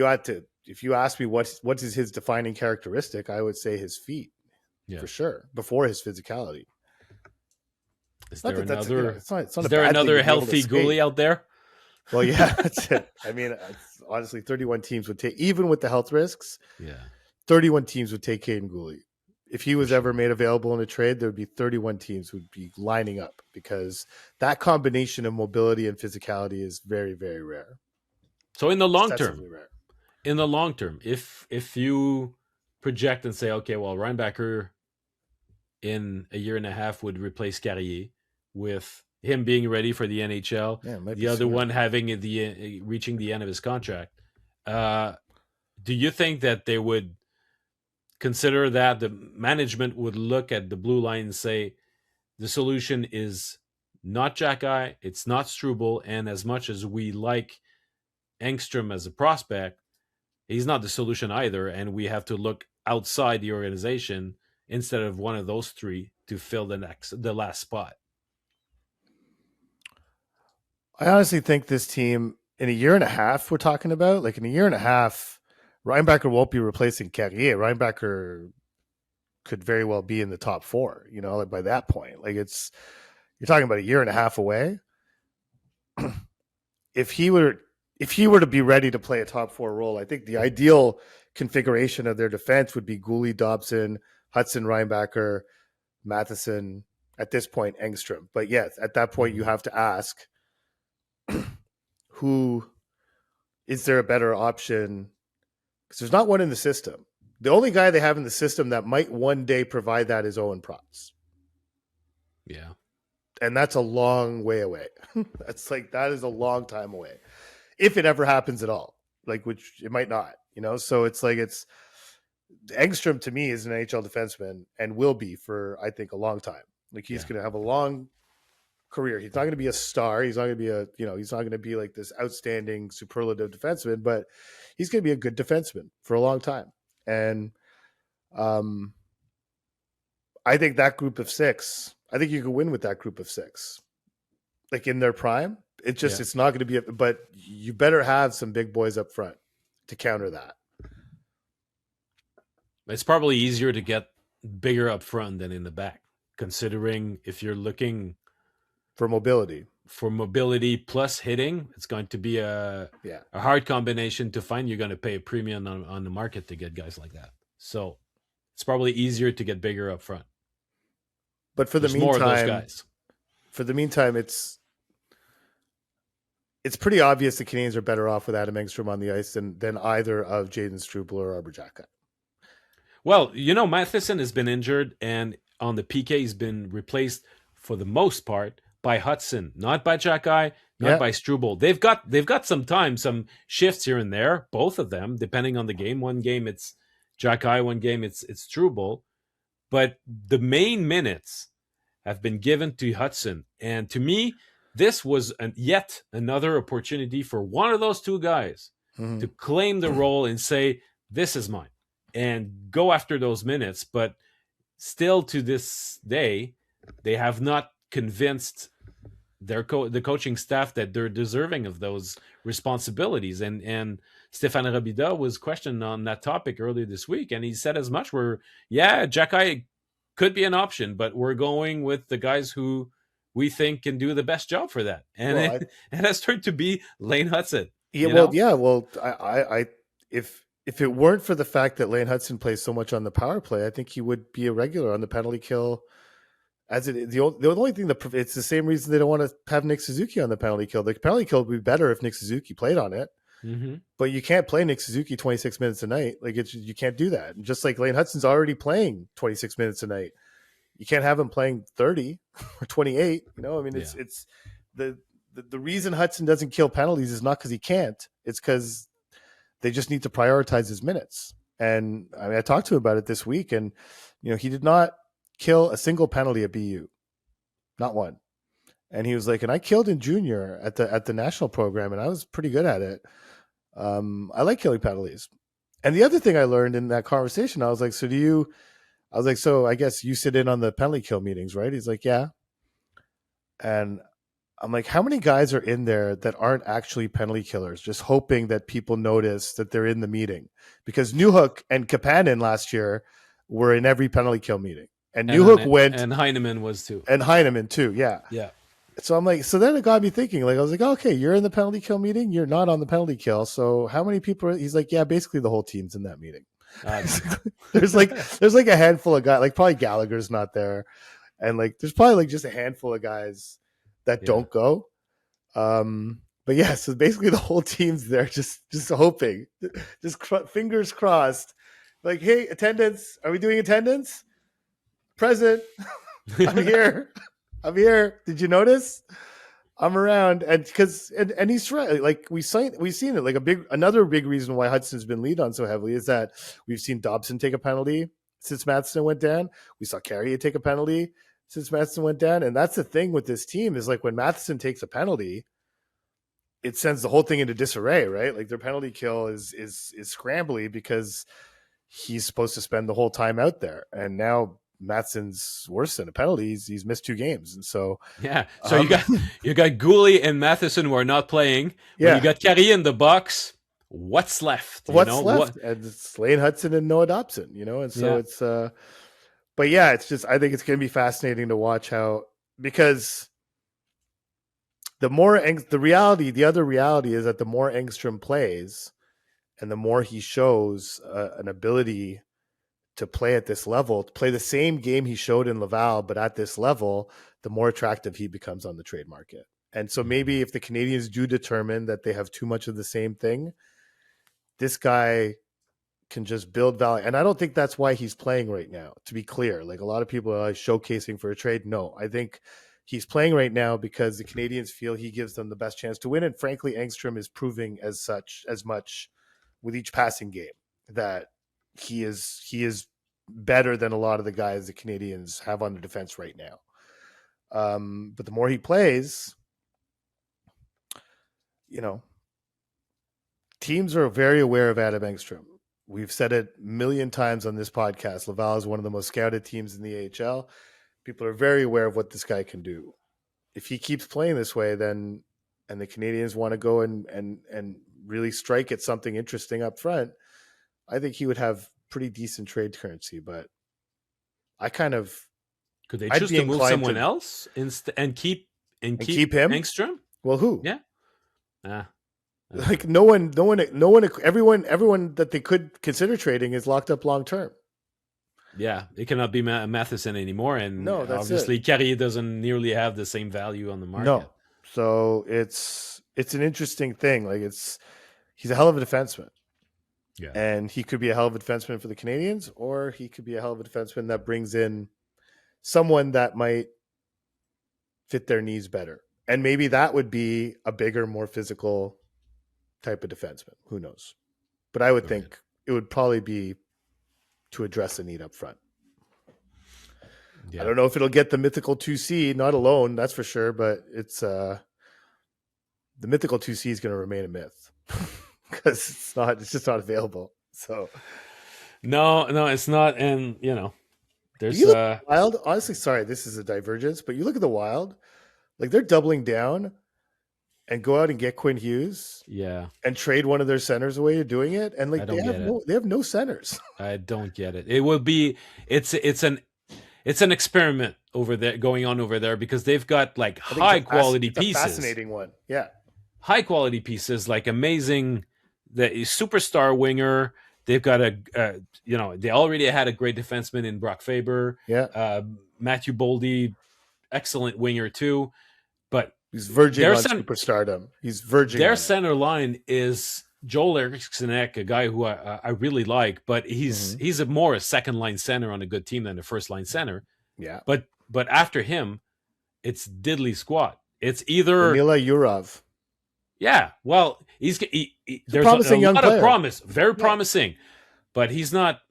you ask me what is his defining characteristic, I would say his feet for sure before his physicality. Is there another? It's not is there another healthy goalie out there? Well, yeah, that's it. I mean, honestly, 31 teams would take, even with the health risks. Yeah, 31 teams would take Caden Gooley. If he was ever made available in a trade, there would be 31 teams would be lining up because that combination of mobility and physicality is very, very rare. So in the long term, if you project and say, okay, well, Reinbacher in a year and a half would replace Carrier, with him being ready for the NHL, the other one having reaching the end of his contract. Do you think that they would consider that the management would look at the blue line and say the solution is not Xhekaj, it's not Struble, and as much as we like Engström as a prospect, he's not the solution either, and we have to look outside the organization instead of one of those three to fill the last spot. I honestly think this team in a year and a half, we're talking about, like in a year and a half, Reinbacher won't be replacing Carrier. Reinbacher could very well be in the top four, like by that point. Like you're talking about a year and a half away. If he were to be ready to play a top four role, I think the ideal configuration of their defense would be Guhle, Dobson, Hudson, Reinbacher, Matheson, at this point, Engström. But yes, at that point, you have to ask, who is there a better option? Because there's not one in the system. The only guy they have in the system that might one day provide that is Owen Protz. Yeah. And that's a long way away. That is a long time away. If it ever happens at all, which it might not, So it's Engström to me is an NHL defenseman and will be for, I think, a long time. He's going to have a long career. He's not going to be a star. He's not going to be he's not going to be like this outstanding superlative defenseman, but he's going to be a good defenseman for a long time. And I think that group of six, I think you can win with that group of six, in their prime. It's not going to be, but you better have some big boys up front to counter that. It's probably easier to get bigger up front than in the back, considering if you're looking for mobility plus hitting, it's going to be a hard combination to find. You're going to pay a premium on the market to get guys like that. So it's probably easier to get bigger up front. But for the meantime, it's pretty obvious the Canadiens are better off with Adam Engström on the ice than either of Jayden Struble or Arber Xhekaj. Well, Matheson has been injured, and on the PK he's been replaced for the most part by Hudson, not by Xhekaj, not by Struble. They've got some shifts here and there, both of them, depending on the game. One game it's Xhekaj, one game it's Struble. But the main minutes have been given to Hudson. And to me, this was yet another opportunity for one of those two guys to claim the role and say, this is mine, and go after those minutes. But still to this day, they have not convinced the coaching staff that they're deserving of those responsibilities. And Stéphane Robida was questioned on that topic earlier this week, and he said as much. Xhekaj could be an option, but we're going with the guys who we think can do the best job for that. And it has turned to be Lane Hudson. I if it weren't for the fact that Lane Hudson plays so much on the power play, I think he would be a regular on the penalty kill. The only thing it's the same reason they don't want to have Nick Suzuki on the penalty kill. The penalty kill would be better if Nick Suzuki played on it, but you can't play Nick Suzuki 26 minutes a night. You can't do that. And just like Lane Hudson's already playing 26 minutes a night, you can't have him playing 30 or 28. It's the reason Hudson doesn't kill penalties is not because he can't. It's because they just need to prioritize his minutes. And I talked to him about it this week, and he did not kill a single penalty at BU, not one. And he was like, and I killed in junior at the national program, and I was pretty good at it. I like killing penalties. And the other thing I learned in that conversation, I was like, so I guess you sit in on the penalty kill meetings, right? He's like, yeah. And I'm like, how many guys are in there that aren't actually penalty killers, just hoping that people notice that they're in the meeting? Because Newhook and Kapanen last year were in every penalty kill meeting. And Newhook went. And Heineman was too. And Heineman too, yeah. Yeah. So I'm like, so then it got me thinking, I was like, okay, you're in the penalty kill meeting. You're not on the penalty kill. So how many people he's like, yeah, basically the whole team's in that meeting. There's like a handful of guys, probably Gallagher's not there. And there's probably just a handful of guys that don't go. But yeah, so basically the whole team's there just hoping, fingers crossed. Hey, attendance, are we doing attendance? Present. I'm here. Did you notice? I'm around, and because and he's right. Like we've seen it. Like another big reason why Hudson's been leaned on so heavily is that we've seen Dobson take a penalty since Matheson went down. We saw Carrier take a penalty since Matheson went down, and that's the thing with this team is like when Matheson takes a penalty, it sends the whole thing into disarray, right? Like their penalty kill is scrambly because he's supposed to spend the whole time out there, and now Matheson's worse than a penalty. He's missed 2 games, and so Yeah. So you got Gooley and Matheson who are not playing. When you yeah. got Carrier in the box, what's left? What's left? And it's Lane Hudson and Noah Dobson, and so it's but yeah, it's just I think it's going to be fascinating to watch how, because the other reality is that the more Engström plays and the more he shows an ability to play at this level, to play the same game he showed in Laval, but at this level, the more attractive he becomes on the trade market. And so maybe if the Canadians do determine that they have too much of the same thing, this guy can just build value. And I don't think that's why he's playing right now, to be clear. Like a lot of people are like showcasing for a trade. No, I think he's playing right now because the Canadians feel he gives them the best chance to win. And frankly, Engström is proving as much with each passing game that he is better than a lot of the guys the Canadians have on the defense right now. But the more he plays, teams are very aware of Adam Engström. We've said it a million times on this podcast. Laval is one of the most scouted teams in the AHL. People are very aware of what this guy can do. If he keeps playing this way, then and the Canadians want to go and really strike at something interesting up front, I think he would have pretty decent trade currency. But I kind of could they choose to move someone else and keep him Engström? Well, who? Yeah. Like no one, everyone that they could consider trading is locked up long term. Yeah, it cannot be Matheson anymore, and no, obviously Carrier doesn't nearly have the same value on the market. No, so it's an interesting thing. Like he's a hell of a defenseman, and he could be a hell of a defenseman for the Canadians, or he could be a hell of a defenseman that brings in someone that might fit their needs better, and maybe that would be a bigger, more physical type of defenseman. Who knows? But I would think it would probably be to address a need up front. Yeah. I don't know if it'll get the mythical 2C, not alone, that's for sure, but it's the mythical 2C is going to remain a myth because it's just not available. So no, it's not. And there's Wild. Honestly, sorry, this is a divergence, but you look at the Wild, like they're doubling down and go out and get Quinn Hughes, and trade one of their centers away to doing it, and like they have no centers. I don't get it. It will be it's an experiment over there going on over there because they've got like high quality pieces. Fascinating one, yeah. High quality pieces, like amazing, the superstar winger. They've got they already had a great defenseman in Brock Faber. Yeah, Matthew Boldy, excellent winger too, but. He's verging on superstardom. He's verging. Their center line is Joel Eriksson, a guy who I really like, but he's more a second line center on a good team than a first line center. Yeah. But after him, it's diddly squat. It's either Mila Yurov. Yeah. Well, there's a promising young lot player. Of promise, very promising, but he's not.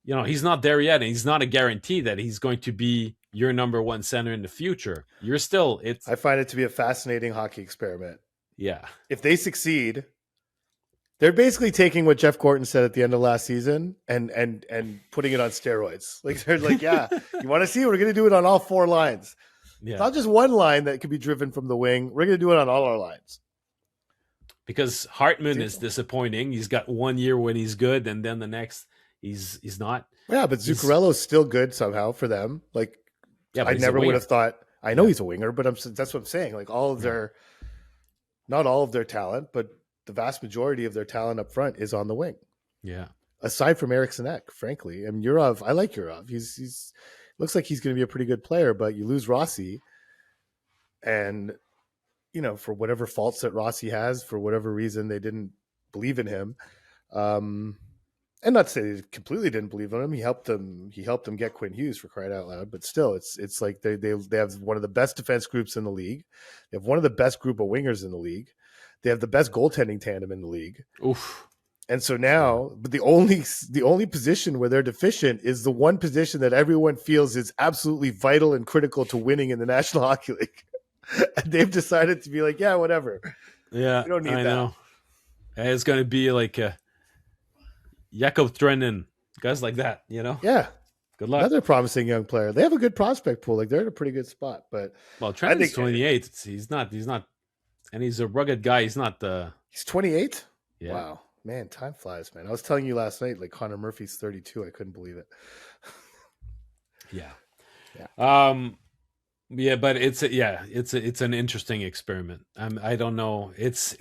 He's not there yet, and he's not a guarantee that he's going to be your number one center in the future. I find it to be a fascinating hockey experiment. Yeah. If they succeed, they're basically taking what Jeff Gorton said at the end of last season and putting it on steroids. Like they're like, yeah, you want to see it? We're going to do it on all 4 lines. Yeah. It's not just one line that could be driven from the wing. We're going to do it on all our lines. Because Hartman is disappointing. He's got 1 year when he's good, and then the next he's not. Yeah, but Zuccarello's still good somehow for them. Like, I never would have thought. I know he's a winger, but that's what I'm saying. Like not all of their talent, but the vast majority of their talent up front is on the wing. Yeah. Aside from Eriksson Ek, frankly, and Yurov, I like Yurov. He's looks like he's going to be a pretty good player, but you lose Rossi, and for whatever faults that Rossi has, for whatever reason they didn't believe in him. and not to say he completely didn't believe in him. He helped them. He helped them get Quinn Hughes, for crying out loud. But still, it's like they have one of the best defense groups in the league. They have one of the best group of wingers in the league. They have the best goaltending tandem in the league. Oof. And so now, but the only position where they're deficient is the one position that everyone feels is absolutely vital and critical to winning in the National Hockey League. And they've decided to be like, yeah, whatever. Yeah, We don't need I that. know. It's going to be like Jakob Trenin, guys like that, you know? Yeah. Good luck. Another promising young player. They have a good prospect pool. Like they're in a pretty good spot. But Well, Trenin's 28. He's not, and he's a rugged guy. He's not the. He's 28? Yeah. Wow. Man, time flies, man. I was telling you last night, like Connor Murphy's 32. I couldn't believe it. Yeah. Yeah. Yeah, but it's an interesting experiment. I don't know. It's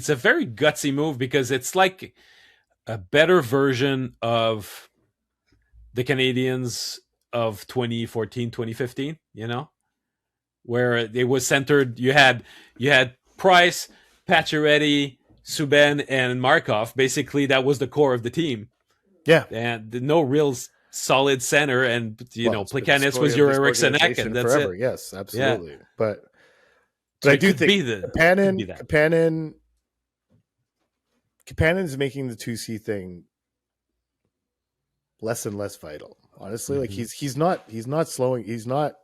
a very gutsy move because it's like a better version of the Canadians of 2014, 2015, you know, where it was centered. You had Price, Pacioretty, Subban, and Markov. Basically, that was the core of the team. Yeah. And no real solid center, and Plekanec was your Eriksson Ek, and that's forever. it. Yes, absolutely. Yeah. But So I do think Kapanen's making the 2C thing less and less vital. Honestly, like he's not slowing. He's not.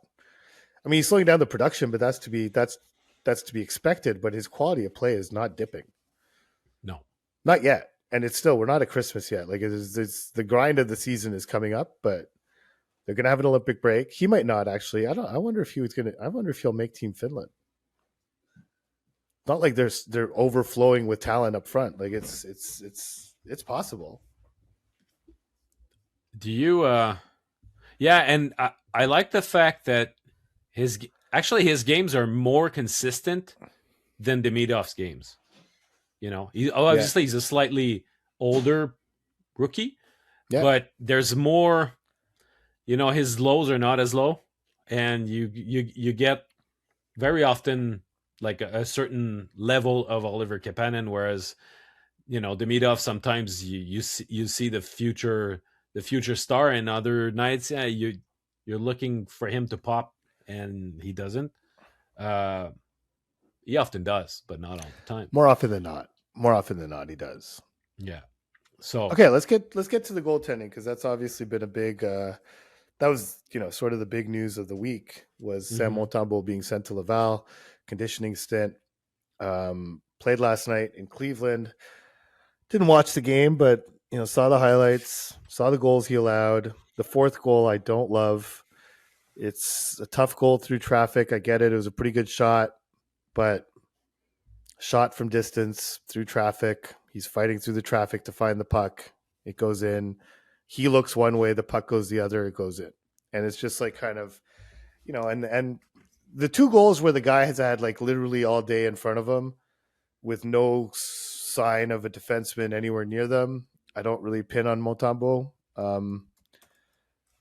I mean, he's slowing down the production, but that's to be expected. But his quality of play is not dipping. No, not yet. And it's still, we're not at Christmas yet. Like it's the grind of the season is coming up, but they're going to have an Olympic break. He might not actually. I wonder if he'll make Team Finland. Not like they're overflowing with talent up front. Like it's possible. Do you? Yeah, and I like the fact that his games are more consistent than Demidov's games. You know, obviously he's a slightly older rookie, but there's more. You know, his lows are not as low, and you get very often like a certain level of Oliver Kapanen, whereas Demidov sometimes you see the future star, and other nights you're looking for him to pop, and he doesn't. He often does, but not all the time. More often than not, he does. Yeah. So okay, let's get to the goaltending, because that's obviously been a big. That was sort of the big news of the week was Sam Montembeault being sent to Laval, conditioning stint. Played last night in Cleveland. Didn't watch the game, but saw the highlights, saw the goals he allowed. The fourth goal I don't love. It's a tough goal through traffic. I get it. It was a pretty good shot, but shot from distance through traffic. He's fighting through the traffic to find the puck. It goes in. He looks one way, the puck goes the other, it goes in. And it's just like kind of, and the two goals where the guy has had like literally all day in front of him with no sign of a defenseman anywhere near them. I don't really pin on Montembeault.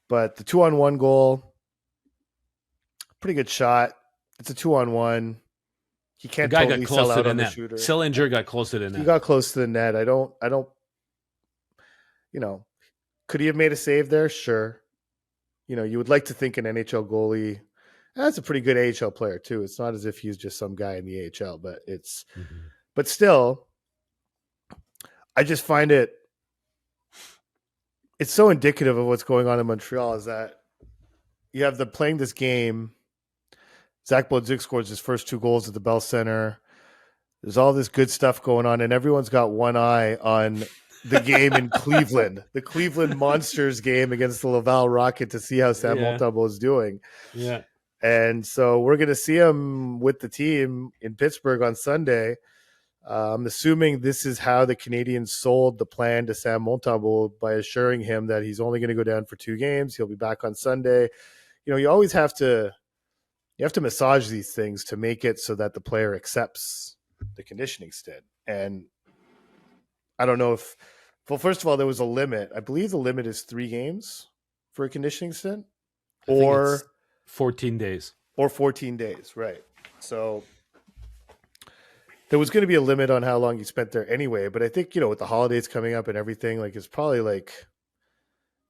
But the 2-on-1 goal, pretty good shot. It's a 2-on-1. He can't totally sell out on the shooter. Sillinger got close to the net. He got close to the net. I don't, could he have made a save there? Sure. You would like to think an NHL goalie, that's a pretty good AHL player too. It's not as if he's just some guy in the AHL, but but still, I just find it's so indicative of what's going on in Montreal is that you have them playing this game. Zach Bolduc scores his first two goals at the Bell Center. There's all this good stuff going on, and everyone's got one eye on the game in Cleveland, the Cleveland Monsters game against the Laval Rocket, to see how Sam Montembeault is doing. Yeah. And so we're going to see him with the team in Pittsburgh on Sunday. I'm assuming this is how the Canadians sold the plan to Sam Montembeault by assuring him that he's only going to go down for 2 games. He'll be back on Sunday. You always have to massage these things to make it so that the player accepts the conditioning stint. And I don't know first of all, there was a limit. I believe the limit is 3 games for a conditioning stint, or 14 days. Or 14 days, right? So there was going to be a limit on how long you spent there anyway. But I think, with the holidays coming up and everything, like, it's probably like,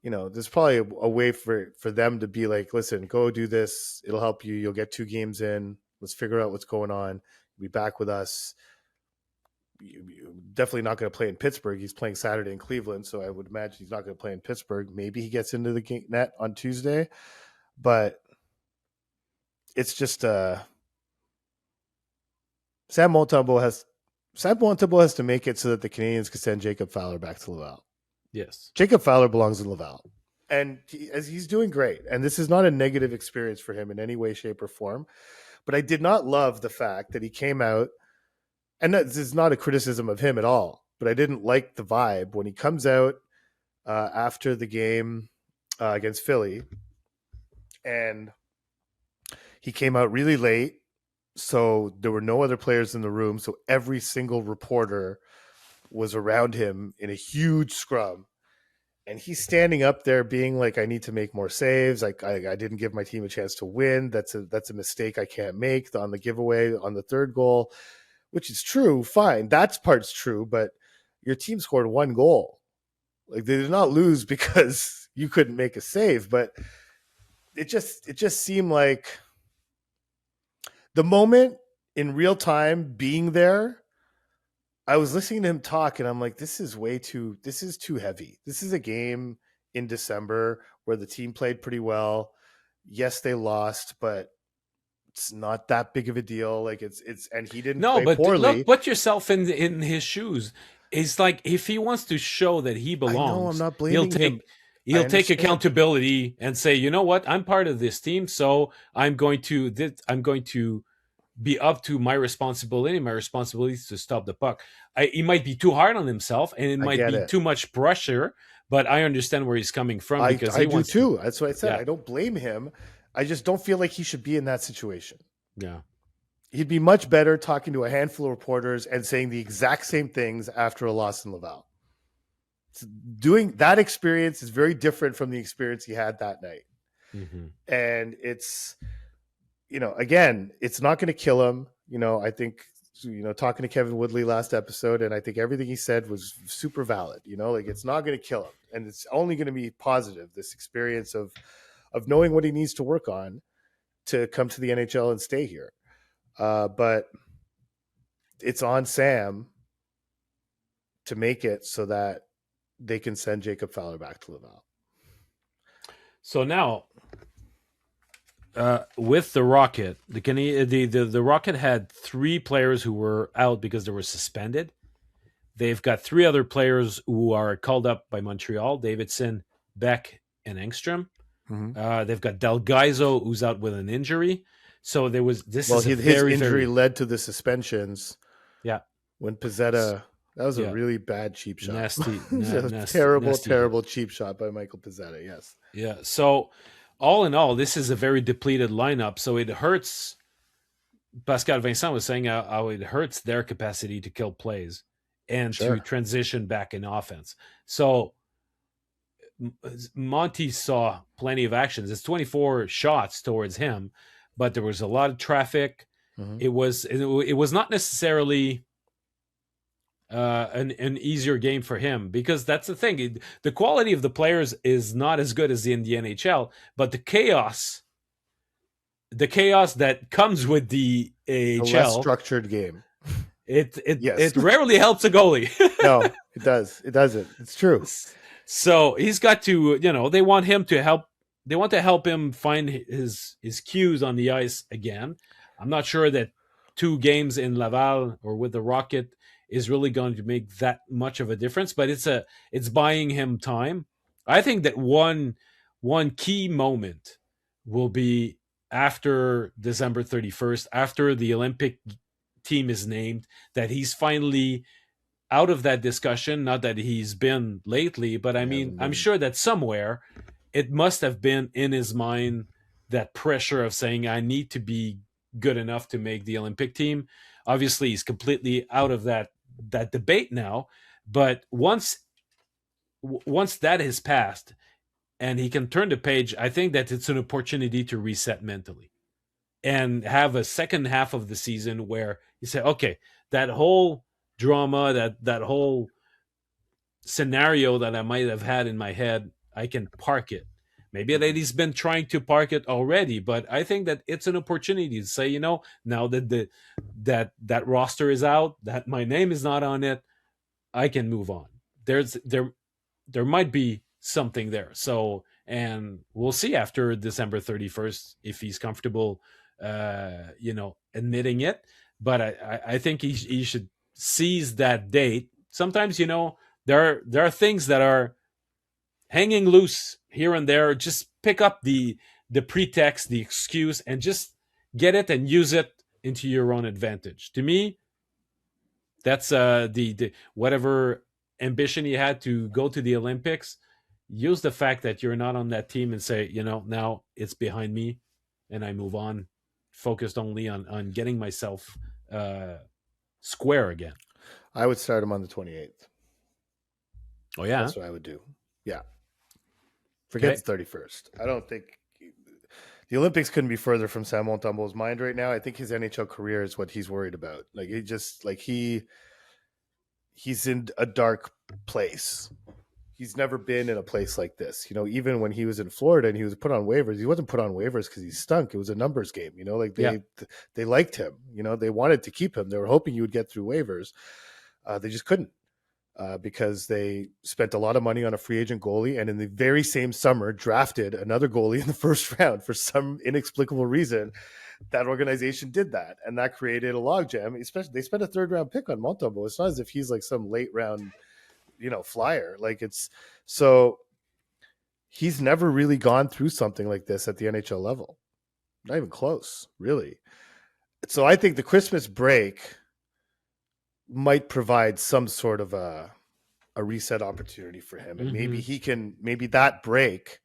there's probably a way for them to be like, listen, go do this. It'll help you. You'll get 2 games in. Let's figure out what's going on. Be back with us. You definitely not going to play in Pittsburgh. He's playing Saturday in Cleveland, so I would imagine he's not going to play in Pittsburgh. Maybe he gets into the net on Tuesday, but it's just Sam Montembeault has to make it so that the Canadians can send Jacob Fowler back to Laval. Yes. Jacob Fowler belongs in Laval, and he's doing great. And this is not a negative experience for him in any way, shape, or form. But I did not love the fact that he came out, and this is not a criticism of him at all, but I didn't like the vibe when he comes out after the game against Philly, and he came out really late. So there were no other players in the room. So every single reporter was around him in a huge scrum. And he's standing up there being like, I need to make more saves. Like, I didn't give my team a chance to win. That's a mistake I can't make on the giveaway on the third goal, which is true. Fine. That part's true. But your team scored 1 goal. Like, they did not lose because you couldn't make a save. But it just seemed like the moment in real time being there, I was listening to him talk and I'm like, this is too heavy. This is a game in December where the team played pretty well. Yes, they lost, but it's not that big of a deal. Like, and he didn't play poorly. Look, put yourself in his shoes. It's like, if he wants to show that he belongs, I know, I'm not blaming him. He'll take accountability and say, you know what, I'm part of this team, so I'm going to be up to my responsibility. My responsibility is to stop the puck. He might be too hard on himself, and it might be too much pressure, but I understand where he's coming from, because I do too. That's what I said. Yeah. I don't blame him. I just don't feel like he should be in that situation. Yeah. He'd be much better talking to a handful of reporters and saying the exact same things after a loss in Laval. Doing that experience is very different from the experience he had that night. Mm-hmm. And it's, again, it's not going to kill him. I think, talking to Kevin Woodley last episode, and I think everything he said was super valid. Like, it's not going to kill him, and it's only going to be positive. This experience of knowing what he needs to work on to come to the NHL and stay here. But it's on Sam to make it so that they can send Jacob Fowler back to Laval. So now, with the Rocket, the Rocket had 3 players who were out because they were suspended. They've got 3 other players who are called up by Montreal: Davidson, Beck, and Engström. Mm-hmm. They've got Delgaizo, who's out with an injury. So there was his injury led to the suspensions. Yeah, when Pizzetta, that was a really bad cheap shot. Nasty, terrible cheap shot by Michael Pizzetta. Yes. Yeah. So all in all, this is a very depleted lineup. So it hurts. Pascal Vincent was saying how it hurts their capacity to kill plays and to transition back in offense. So Monty saw plenty of actions. It's 24 shots towards him, but there was a lot of traffic. Mm-hmm. It was not necessarily an easier game for him, because that's the thing. The quality of the players is not as good as in the NHL, but the chaos that comes with the AHL, a less structured game. It rarely helps a goalie. No, it does. It doesn't. It's true. So he's got to, they want him to help. They want to help him find his cues on the ice again. I'm not sure that 2 games in Laval or with the Rocket is really going to make that much of a difference, but it's buying him time. I think that one key moment will be after December 31st, after the Olympic team is named, that he's finally out of that discussion. Not that he's been lately, but I mean, I'm sure that somewhere it must have been in his mind, that pressure of saying, I need to be good enough to make the Olympic team. Obviously, he's completely out of that debate now. But once that has passed and he can turn the page, I think that it's an opportunity to reset mentally and have a second half of the season where you say, okay, that whole drama, that whole scenario that I might have had in my head, I can park it. Maybe that he's been trying to park it already, but I think that it's an opportunity to say, now that that roster is out, that my name is not on it, I can move on. There might be something there. So, and we'll see after December 31st if he's comfortable, admitting it. But I think he should seize that date. Sometimes, there are things that are hanging loose here and there. Just pick up the pretext, the excuse, and just get it and use it into your own advantage. To me, that's the whatever ambition he had to go to the Olympics. Use the fact that you're not on that team and say, now it's behind me, and I move on, focused only on getting myself square again. I would start him on the 28th. Oh yeah, that's what I would do. Yeah, forget the 31st. I don't think the Olympics couldn't be further from Sam Montembeault's mind right now. I think his NHL career is what he's worried about. Like he just he's in a dark place. He's never been in a place like this. Even when he was in Florida and he was put on waivers, he wasn't put on waivers because he stunk. It was a numbers game. Like they liked him. They wanted to keep him. They were hoping he would get through waivers. They just couldn't. Because they spent a lot of money on a free agent goalie, and in the very same summer drafted another goalie in the first round for some inexplicable reason. That organization did that, and that created a logjam. Especially, they spent a third round pick on Montembeault. It's not as if he's like some late round, flyer. Like so he's never really gone through something like this at the NHL level. Not even close, really. So I think the Christmas break might provide some sort of a reset opportunity for him. And maybe that break,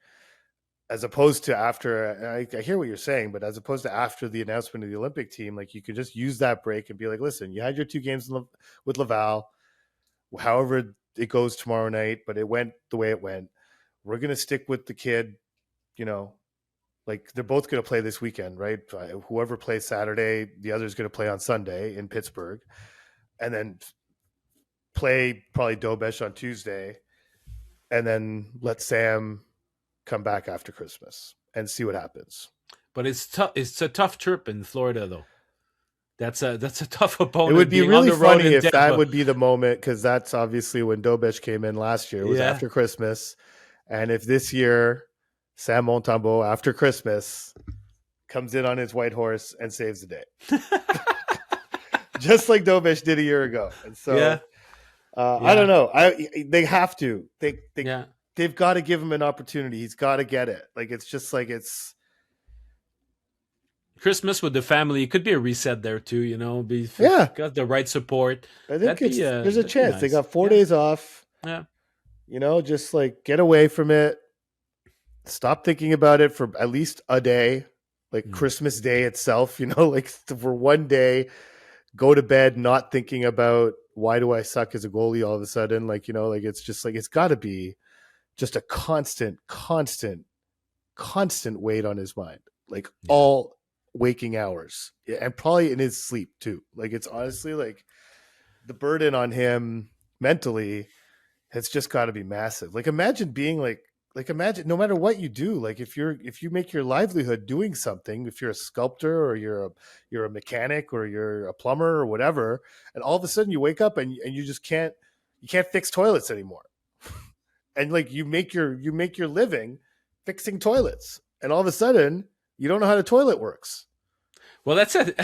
as opposed to after, I hear what you're saying, but as opposed to after the announcement of the Olympic team, like you could just use that break and be like, listen, you had your 2 games with Laval, however it goes tomorrow night, but it went the way it went. We're going to stick with the kid, like they're both going to play this weekend, right? Whoever plays Saturday, the other's going to play on Sunday in Pittsburgh. And then play probably Dobesh on Tuesday, and then let Sam come back after Christmas and see what happens. But it's tough. It's a tough trip in Florida, though. That's a tough opponent. It would be really funny if that would be the moment, because that's obviously when Dobesh came in last year. It was after Christmas, and if this year Sam Montembeault after Christmas comes in on his white horse and saves the day. Just like Dobesh did a year ago. And so I don't know. They have to. They've got to give him an opportunity. He's got to get it. Like it's just like it's Christmas with the family. It could be a reset there too, got the right support. I think there's a chance. Nice. They got 4 days off. Yeah. Just like get away from it. Stop thinking about it for at least a day. Like Christmas Day itself, like for one day. Go to bed not thinking about why do I suck as a goalie all of a sudden. Like, it's just like, it's got to be just a constant weight on his mind, like all waking hours, and probably in his sleep too. Like, it's honestly like the burden on him mentally has just got to be massive. Like, imagine being imagine no matter what you do, like if you make your livelihood doing something, if you're a sculptor or you're a mechanic or you're a plumber or whatever, and all of a sudden you wake up and you just can't fix toilets anymore. And like you make your living fixing toilets, and all of a sudden you don't know how the toilet works. Well, that's it.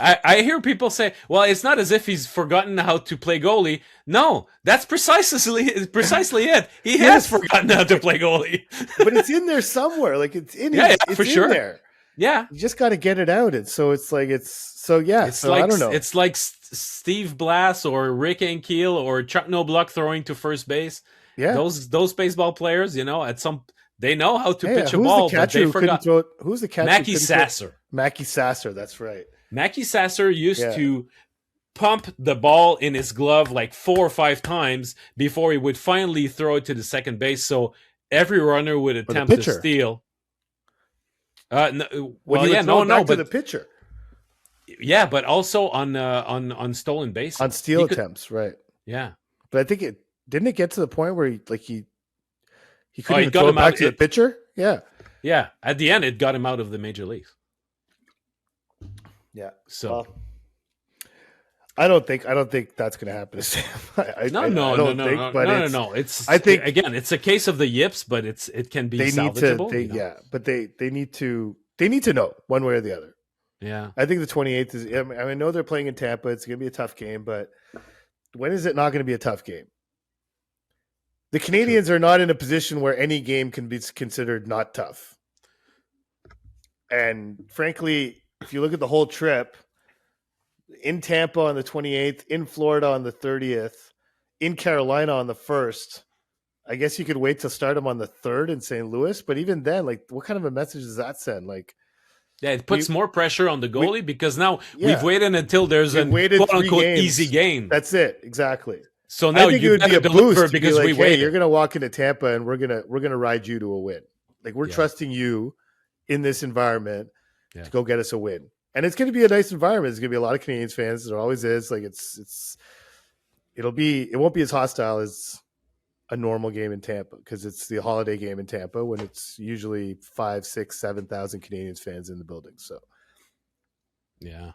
I hear people say, well, it's not as if he's forgotten how to play goalie. No, that's precisely it. He has forgotten how to play goalie. But it's in there somewhere. Like it's in it's for sure. There. Yeah. You just got to get it out. And so it's like, so like, I don't know. It's like Steve Blass or Rick Ankiel or Chuck Nobluck throwing to first base. Yeah. Those baseball players, they know how to pitch a ball, but they forgot. Who's the catcher? Mackie Sasser. Mackie Sasser, that's right. Mackie Sasser used to pump the ball in his glove like 4 or 5 times before he would finally throw it to the second base, so every runner would attempt to steal. But the pitcher. Yeah, but also on stolen on bases. steal He could. attempts, right? Yeah. But I think it didn't it get to the point where he Oh, couldn't it even got throw it him back out. to the pitcher. Yeah, Yeah. At the end, it got him out of the major leagues. yeah. So Well, I don't think that's going to happen to Sam. no, I no, no, don't no, think, no, but no, no, no. It's I think again, it's a case of the yips, but it can be they need to salvageable. they yeah, but they need to know one way or the other. Yeah. I think the 28th is. I mean, I know they're playing in Tampa. It's going to be a tough game, but when is it not going to be a tough game? The True. Canadians are not in a position where any game can be considered not tough. And frankly, if you look at the whole trip, in Tampa on the 28th, in Florida on the 30th, in Carolina on the 1st, I guess you could wait to start them on the 3rd in St. Louis. But even then, like, what kind of a message does that send? Like, Yeah, it we, puts more pressure on the we, goalie because now we've yeah, waited until there's we've an waited quote 3 unquote easy games. game. That's it. Exactly. So I now think it you would be better a deliver boost to be because we like, hey, you're waited. going to walk into Tampa and we're gonna ride you to a win. Like, we're Yeah. trusting you in this environment Yeah. to go get us a win. And it's going to be a nice environment. There's going to be a lot of Canadians fans. There always is. Like, it won't be as hostile as a normal game in Tampa because it's the holiday game in Tampa when it's usually 5, 6, 7,000 Canadians fans in the building. So Yeah.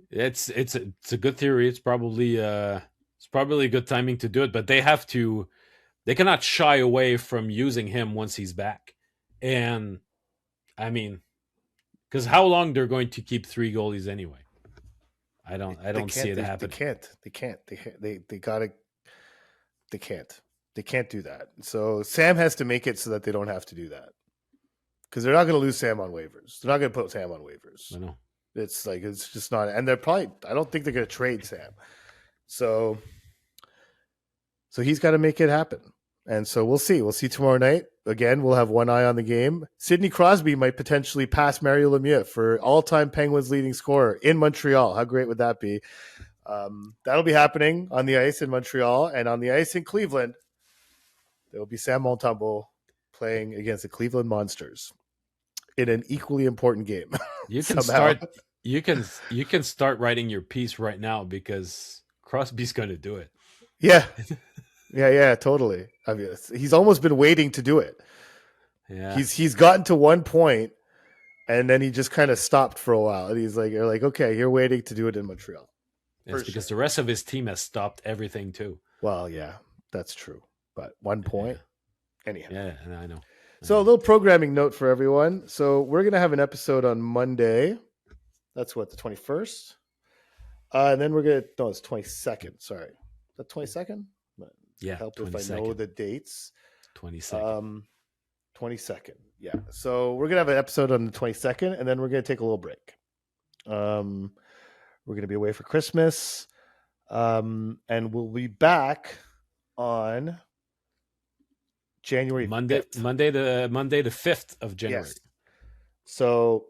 It's a good theory. It's probably a good timing to do it, but they cannot shy away from using him once he's back. And I mean, because how long they're going to keep 3 goalies anyway? I they don't see can't. it They happen. can't. They can't. They gotta. They can't. They can't do that. So Sam has to make it so that they don't have to do that because they're not going to lose Sam on waivers. They're not going to put Sam on waivers. I know. It's like it's just not. And they're probably. I don't think they're going to trade Sam. So he's got to make it happen. And so we'll see. We'll see tomorrow night. Again, we'll have one eye on the game. Sidney Crosby might potentially pass Mario Lemieux for all-time Penguins leading scorer in Montreal. How great would that be? That'll be happening on the ice in Montreal, and on the ice in Cleveland, there will be Sam Montembeault playing against the Cleveland Monsters in an equally important game. You can start you can start writing your piece right now because Crosby's going to do it. Yeah. Yeah, totally. I mean, he's almost been waiting to do it. Yeah. He's gotten to one point, and then he just kind of stopped for a while. And you're like, okay, you're waiting to do it in Montreal. It's because the rest of his team has stopped everything too. Well, yeah, that's true. But 1 point, anyhow. Yeah, I know. So a little programming note for everyone. So we're gonna have an episode on Monday. That's what, the 21st, and then it's 22nd. Sorry, the 22nd. Yeah, help 22nd. if I know the dates. 22nd. 22nd. Yeah. So we're gonna have an episode on the 22nd, and then we're gonna take a little break. We're gonna be away for Christmas, and we'll be back on January Monday 5th. Monday the 5th of January. Yes. So,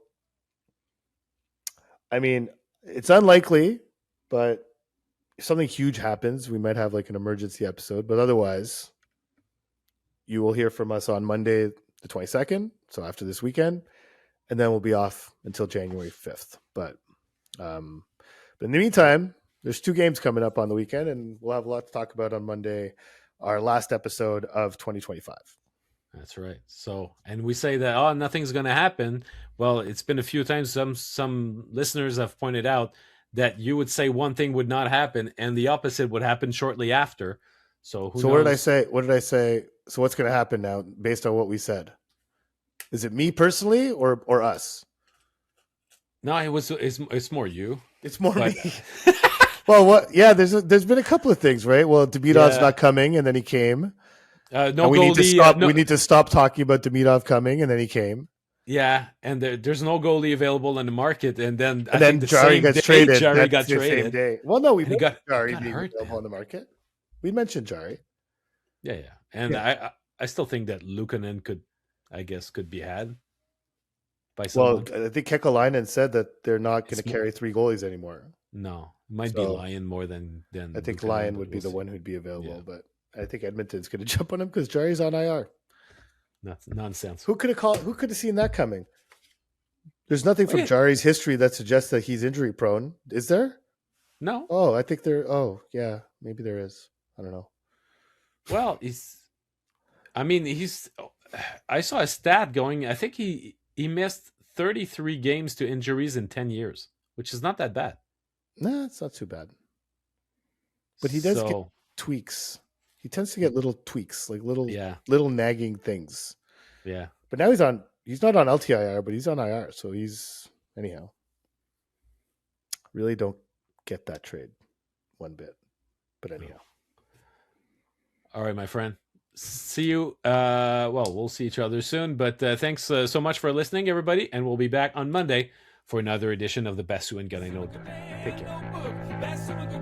I mean, it's unlikely, but if something huge happens, we might have like an emergency episode. But otherwise, you will hear from us on Monday the 22nd, so after this weekend, and then we'll be off until January 5th. But in the meantime, there's 2 games coming up on the weekend, and we'll have a lot to talk about on Monday, our last episode of 2025. That's right. So, and we say that nothing's going to happen. Well, it's been a few times. Some listeners have pointed out that you would say one thing would not happen, and the opposite would happen shortly after. So, who knows? What did I say? What did I say? So, what's going to happen now, based on what we said? Is it me personally or us? No, it's more you. It's more me. Well, what? Yeah, there's been a couple of things, right? Well, Demidov's not coming, and then he came. We need to stop. We need to stop talking about Demidov coming, and then he came. Yeah, and there's no goalie available in the market, and then Jari gets traded. Jari got the traded. Same day. Well, no, we got Jari got being hurt, available on the market. We mentioned Jari. Yeah, and I still think that Luukkonen could be had by someone. Well, I think Kekalainen said that they're not going to carry 3 goalies anymore. No, it might be Lyon more than. I think Lyon would be the one who'd be available, but I think Edmonton's going to jump on him because Jari's on IR. That's nonsense. Who could have seen that coming? There's nothing from Okay. Jari's history that suggests that he's injury prone. Is there? No. Oh, I think there. Oh, yeah, maybe there is. I don't know. Well, he's. I saw a stat going. I think he missed 33 games to injuries in 10 years, which is not that bad. Nah, it's not too bad. But he does get So tweaks. He tends to get little tweaks, like yeah, little nagging things. yeah. But now he's on. He's not on LTIR, but he's on IR. So he's anyhow. Really don't get that trade one bit. But anyhow. All right, my friend. See you. Well, we'll see each other soon. But thanks so much for listening, everybody. And we'll be back on Monday for another edition of the Basu and Godin Notebook. Take care.